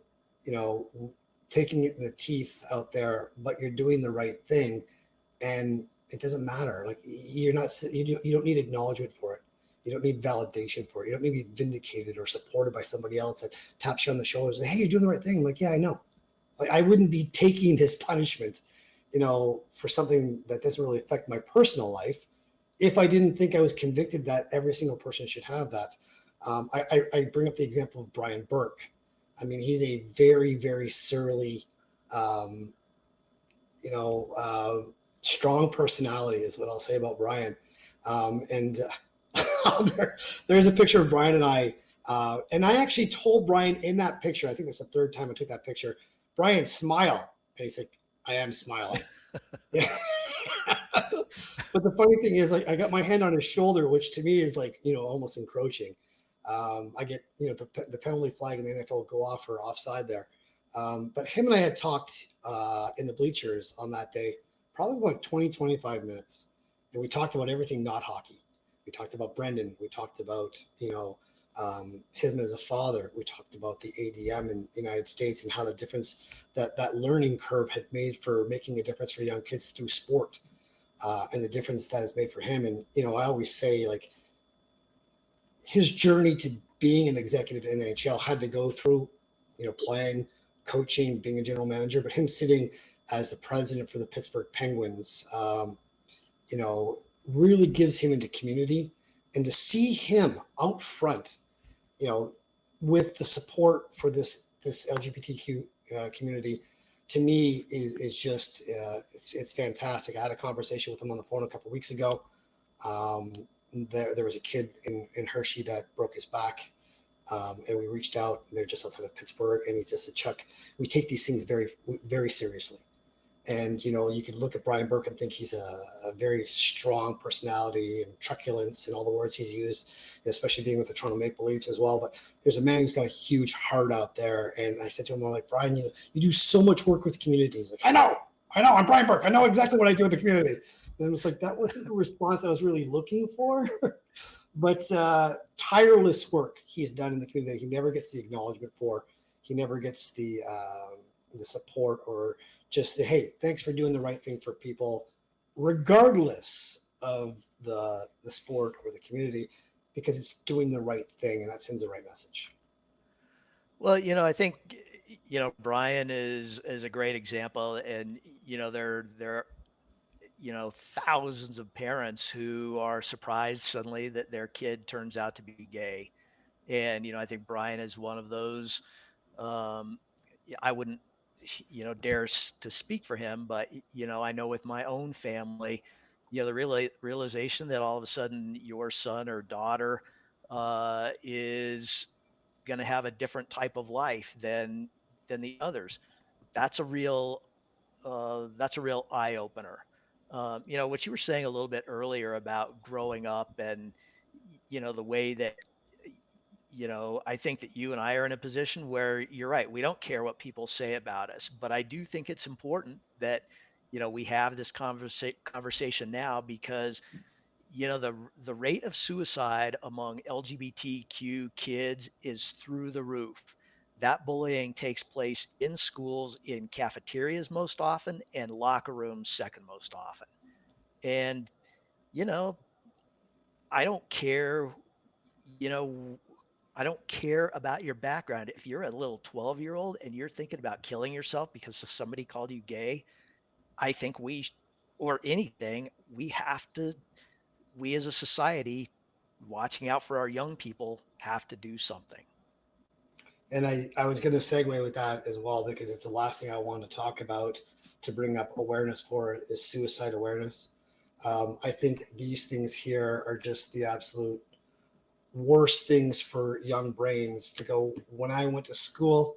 taking it in the teeth out there, but you're doing the right thing. And it doesn't matter. Like, you don't need acknowledgement for it. You don't need validation for it. You don't need to be vindicated or supported by somebody else that taps you on the shoulder and says, hey, you're doing the right thing. I'm like, yeah, I know. Like, I wouldn't be taking this punishment, for something that doesn't really affect my personal life, if I didn't think I was convicted that every single person should have that. I bring up the example of Brian Burke. I mean, he's a very, very surly, strong personality is what I'll say about Brian. There's a picture of Brian and I actually told Brian in that picture, I think it's the third time I took that picture, Brian, smile. And he's like, I am smiling. But the funny thing is, like, I got my hand on his shoulder, which to me is like, almost encroaching. I get, the penalty flag in the NFL will go off for offside there. But him and I had talked in the bleachers on that day, probably about 20, 25 minutes. And we talked about everything not hockey. We talked about Brendan. We talked about, him as a father. We talked about the ADM in the United States and how the difference that learning curve had made for making a difference for young kids through sport, and the difference that has made for him. And, I always say, like, his journey to being an executive in NHL had to go through, playing, coaching, being a general manager, but him sitting as the president for the Pittsburgh Penguins, really gives him into community. And to see him out front, with the support for this LGBTQ community, to me is just it's fantastic. I had a conversation with him on the phone a couple of weeks ago. There was a kid in Hershey that broke his back, and we reached out. They're just outside of Pittsburgh, and he just said, Chuck, we take these things very, very seriously. And, you can look at Brian Burke and think he's a very strong personality and truculence and all the words he's used, especially being with the Toronto Maple Leafs as well. But there's a man who's got a huge heart out there. And I said to him, I'm like, Brian, you do so much work with the community. He's like, I know, I'm Brian Burke. I know exactly what I do with the community. And it was like, that wasn't the response I was really looking for. But tireless work he's done in the community. He never gets the acknowledgement for. He never gets the support, or just say, hey, thanks for doing the right thing for people, regardless of the sport or the community, because it's doing the right thing and that sends the right message. Well, I think, Brian is a great example, and, there are, thousands of parents who are surprised suddenly that their kid turns out to be gay. And, I think Brian is one of those. I wouldn't, dare to speak for him, but, I know with my own family, the realization that all of a sudden your son or daughter is going to have a different type of life than the others. That's a real eye opener. What you were saying a little bit earlier about growing up, and, the way that, I think that you and I are in a position where you're right. We don't care what people say about us, but I do think it's important that, we have this conversation now, because, the rate of suicide among LGBTQ kids is through the roof. That bullying takes place in schools, in cafeterias most often, and locker rooms second most often. And, I don't care, you know, I don't care about your background. If you're a little 12-year-old and you're thinking about killing yourself because somebody called you gay, I think or anything, we as a society, watching out for our young people, have to do something. And I was going to segue with that as well, because it's the last thing I want to talk about, to bring up awareness for, is suicide awareness. I think these things here are just the absolute worst things for young brains to go. When I went to school,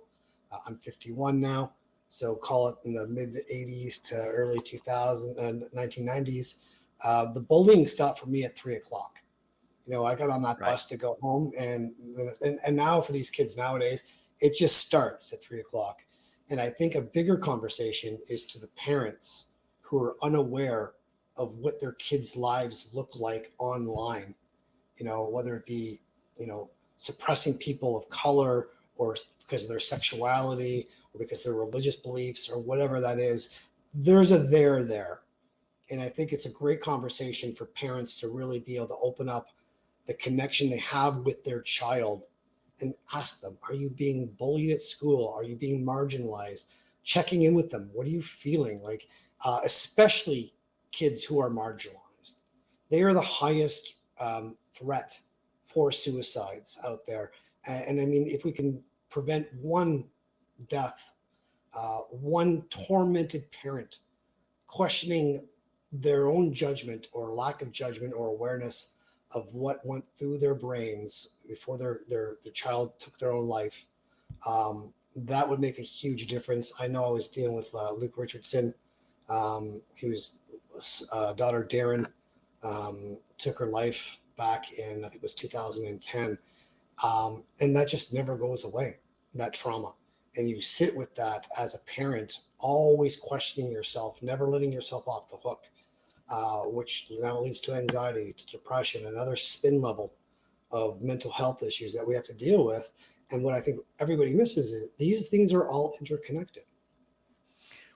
I'm 51 now, so call it in the mid 80s to early 1990s, the bullying stopped for me at 3 o'clock. I got on that bus to go home, and now for these kids nowadays, It just starts at 3 o'clock. And I think a bigger conversation is to the parents who are unaware of what their kids' lives look like online, whether it be, suppressing people of color or because of their sexuality or because of their religious beliefs or whatever that is. There's a there. And I think it's a great conversation for parents to really be able to open up the connection they have with their child and ask them, are you being bullied at school? Are you being marginalized? Checking in with them. What are you feeling? Like, especially kids who are marginalized. They are the highest threat for suicides out there. And I mean, if we can prevent one death, one tormented parent questioning their own judgment or lack of judgment or awareness of what went through their brains before their child took their own life, that would make a huge difference. I know I was dealing with Luke Richardson, whose daughter Darren took her life back in, I think it was 2010. And that just never goes away, that trauma. And you sit with that as a parent, always questioning yourself, never letting yourself off the hook, which now leads to anxiety, to depression, another spin level of mental health issues that we have to deal with. And what I think everybody misses is these things are all interconnected.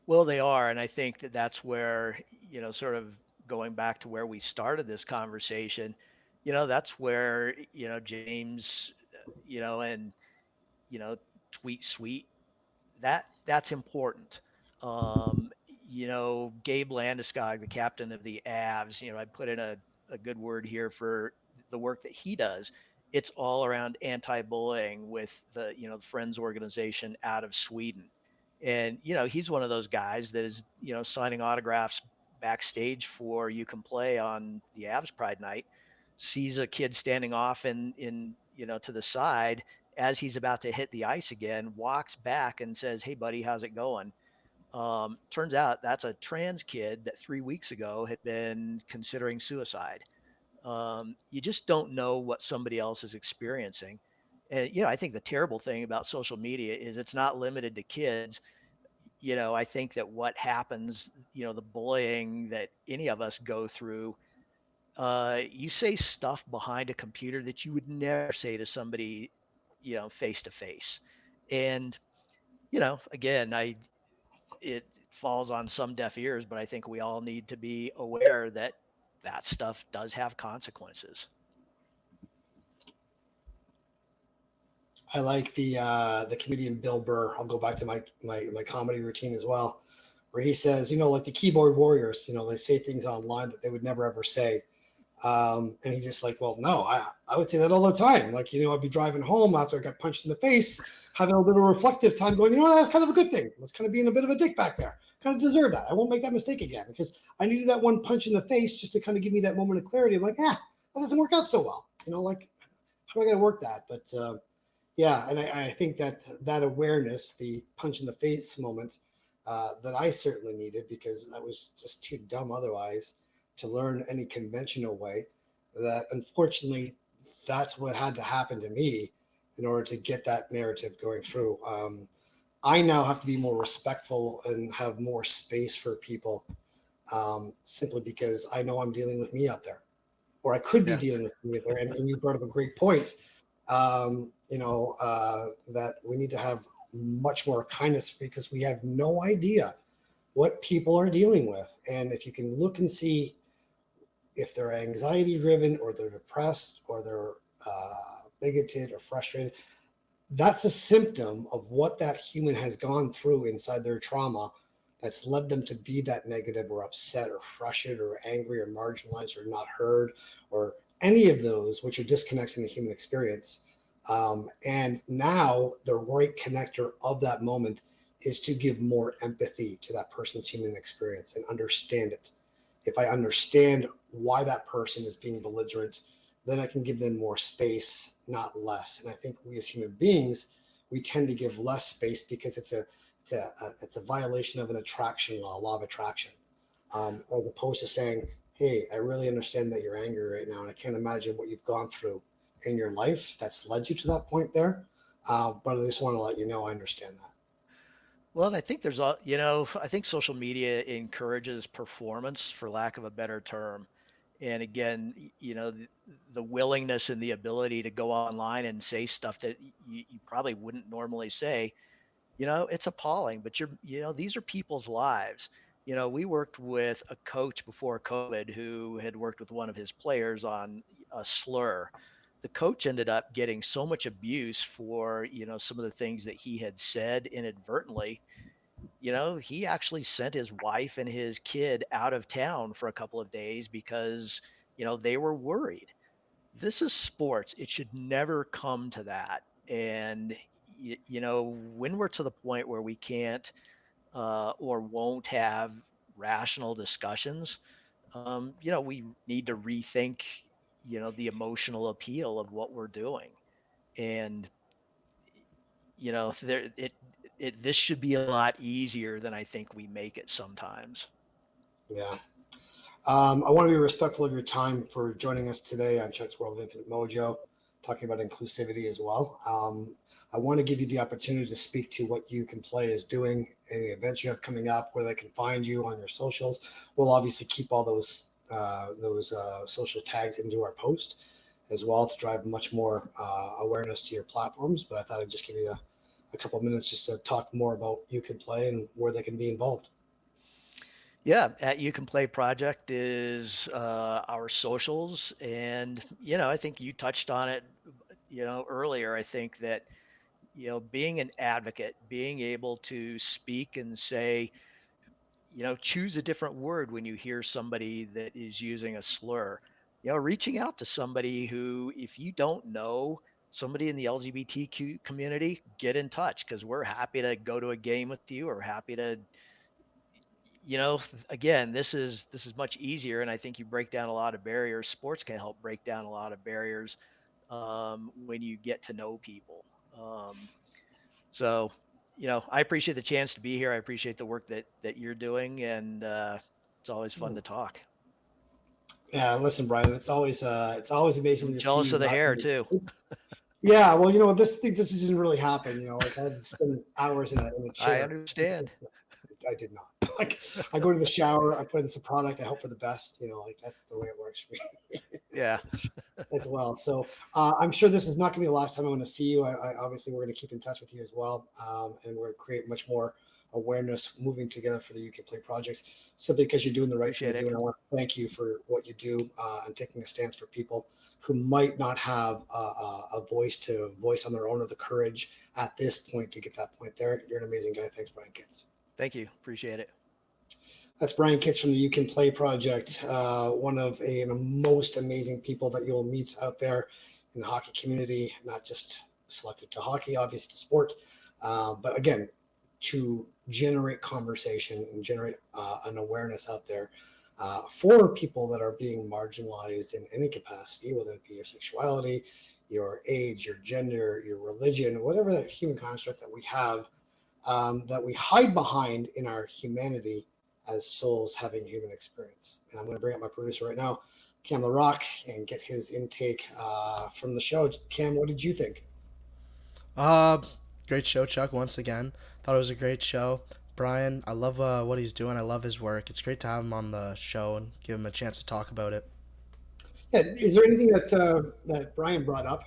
Well, they are. And I think that that's where, sort of going back to where we started this conversation, that's where, James, and, Tweet Sweet, that's important. Gabe Landeskog, the captain of the Avs, I put in a good word here for the work that he does. It's all around anti-bullying with the Friends organization out of Sweden. And, he's one of those guys that is, signing autographs backstage for You Can Play on the Avs Pride night, sees a kid standing off in to the side as he's about to hit the ice again, walks back and says, "Hey buddy, how's it going?" Turns out that's a trans kid that 3 weeks ago had been considering suicide. You just don't know what somebody else is experiencing. And, I think the terrible thing about social media is it's not limited to kids. I think that what happens, the bullying that any of us go through, you say stuff behind a computer that you would never say to somebody, face to face. And, again, it falls on some deaf ears, but I think we all need to be aware that that stuff does have consequences. I like the comedian Bill Burr. I'll go back to my comedy routine as well, where he says, like the keyboard warriors, they say things online that they would never ever say. And he's just like, well, no, I would say that all the time. Like, I'd be driving home after I got punched in the face, having a little bit of reflective time going, that was kind of a good thing. I was kind of being a bit of a dick back there. Kind of deserve that. I won't make that mistake again because I needed that one punch in the face just to kind of give me that moment of clarity. I'm like, that doesn't work out so well. Like, how do I got to work that? But yeah, and I think that awareness, the punch in the face moment, that I certainly needed because I was just too dumb otherwise to learn any conventional way, that unfortunately that's what had to happen to me in order to get that narrative going through. I now have to be more respectful and have more space for people, simply because I know I'm dealing with me out there, or I could be dealing with me out there. And you brought up a great point, that we need to have much more kindness because we have no idea what people are dealing with. And if you can look and see if they're anxiety driven or they're depressed or they're bigoted or frustrated, that's a symptom of what that human has gone through inside their trauma that's led them to be that negative or upset or frustrated or angry or marginalized or not heard or any of those, which are disconnects in the human experience. And now the right connector of that moment is to give more empathy to that person's human experience and understand it. If I understand why that person is being belligerent, then I can give them more space, not less. And I think we as human beings, we tend to give less space because it's a violation of an attraction law of attraction, as opposed to saying, hey, I really understand that you're angry right now, and I can't imagine what you've gone through in your life that's led you to that point there. But I just want to let you know I understand that. Well, and I think I think social media encourages performance, for lack of a better term. And again, the willingness and the ability to go online and say stuff that you probably wouldn't normally say, it's appalling, but these are people's lives. We worked with a coach before COVID who had worked with one of his players on a slur. The coach ended up getting so much abuse for, some of the things that he had said inadvertently. He actually sent his wife and his kid out of town for a couple of days because, they were worried. This is sports. It should never come to that. And, when we're to the point where we can't or won't have rational discussions, we need to rethink, the emotional appeal of what we're doing. And, this should be a lot easier than I think we make it sometimes. Yeah. I want to be respectful of your time for joining us today on Chuck's World of Infinite Mojo, talking about inclusivity as well. I want to give you the opportunity to speak to what You Can Play is doing, any events you have coming up, where they can find you on your socials. We'll obviously keep all those social tags into our post as well to drive much more awareness to your platforms. But I thought I'd just give you a couple of minutes just to talk more about You Can Play and where they can be involved. Yeah, at You Can Play Project is our socials. And, I think you touched on it, earlier. I think that, being an advocate, being able to speak and say, choose a different word when you hear somebody that is using a slur, reaching out to somebody who, if you don't know somebody in the LGBTQ community, get in touch, because we're happy to go to a game with you, or happy to, again, this is much easier. And I think you break down a lot of barriers. Sports can help break down a lot of barriers when you get to know people. So, I appreciate the chance to be here. I appreciate the work that you're doing, and it's always fun to talk. Yeah, listen, Brian, it's always amazing to see. Jealous of the hair too. Yeah, well, this doesn't really happen. Like I've spent hours in a chair. I understand. I did not. Like I go to the shower, I put in some product, I hope for the best. Like that's the way it works for me. Yeah. As well. So I'm sure this is not going to be the last time I'm going to see you. I obviously we're going to keep in touch with you as well, and we're going to create much more awareness moving together for the You Can Play projects. Simply because you're doing the right thing to do, and I want to thank you for what you do and taking a stance for people who might not have a voice on their own, or the courage at this point to get that point there. You're an amazing guy. Thanks, Brian Kitts. Thank you. Appreciate it. That's Brian Kitts from the You Can Play project, one of the most amazing people that you'll meet out there in the hockey community, not just selected to hockey, obviously to sport, but again, to generate conversation and generate an awareness out there for people that are being marginalized in any capacity, whether it be your sexuality, your age, your gender, your religion, whatever that human construct that we have, that we hide behind in our humanity as souls having human experience. And I'm going to bring up my producer right now, Cam LaRock, and get his intake from the show. Cam, what did you think? Great show, Chuck, once again. Thought it was a great show. Brian, I love what he's doing. I love his work. It's great to have him on the show and give him a chance to talk about it. Yeah, is there anything that Brian brought up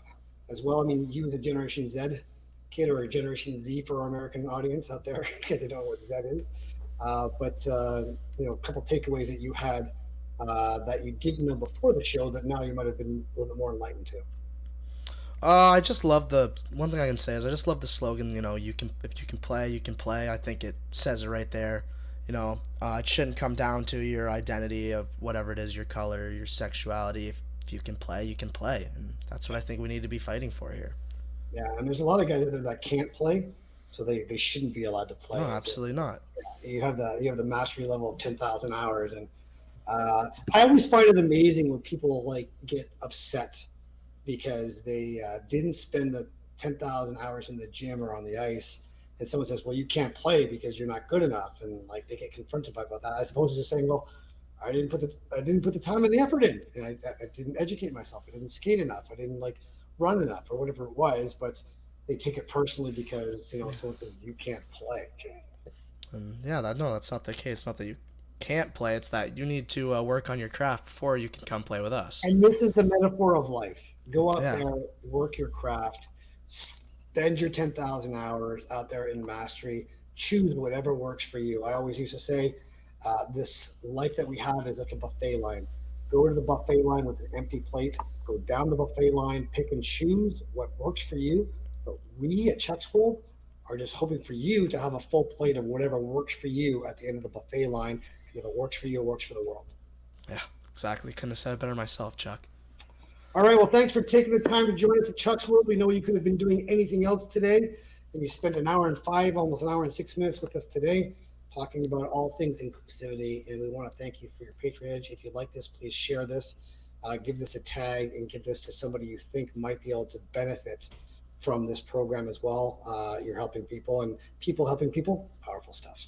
as well? I mean, he was a Generation Z kid, or a Generation Z for our American audience out there, because they don't know what Z is. But a couple takeaways that you had that you didn't know before the show that now you might have been a little bit more enlightened to. I just love one thing I can say is I just love the slogan, if you can play, you can play. I think it says it right there. It shouldn't come down to your identity of whatever it is, your color, your sexuality. If you can play, you can play. And that's what I think we need to be fighting for here. Yeah, and there's a lot of guys that can't play, so they shouldn't be allowed to play. No, absolutely not. You have the mastery level of 10,000 hours, and I always find it amazing when people get upset because they didn't spend the 10,000 hours in the gym or on the ice, and someone says, "Well, you can't play because you're not good enough," and they get confronted by about that, as opposed to just saying, "Well, I didn't put the time and the effort in, and I didn't educate myself. I didn't skate enough. I didn't run enough, or whatever it was." But they take it personally because, you know, someone says you can't play. And yeah, that's not the case. It's not that you can't play. It's that you need to work on your craft before you can come play with us. And this is the metaphor of life. Go out there, work your craft, spend your 10,000 hours out there in mastery, choose whatever works for you. I always used to say, this life that we have is like a buffet line. Go to the buffet line with an empty plate, go down the buffet line, pick and choose what works for you. But we at Chuck's World are just hoping for you to have a full plate of whatever works for you at the end of the buffet line, because if it works for you, it works for the world. Yeah, exactly. Couldn't have said it better myself, Chuck. All right, well, thanks for taking the time to join us at Chuck's World. We know you could have been doing anything else today, and you spent an hour and 5, almost an hour and 6 minutes with us today, talking about all things inclusivity, and we want to thank you for your patronage. If you like this, please share this, give this a tag, and give this to somebody you think might be able to benefit from this program as well. You're helping people, and people helping people is powerful stuff.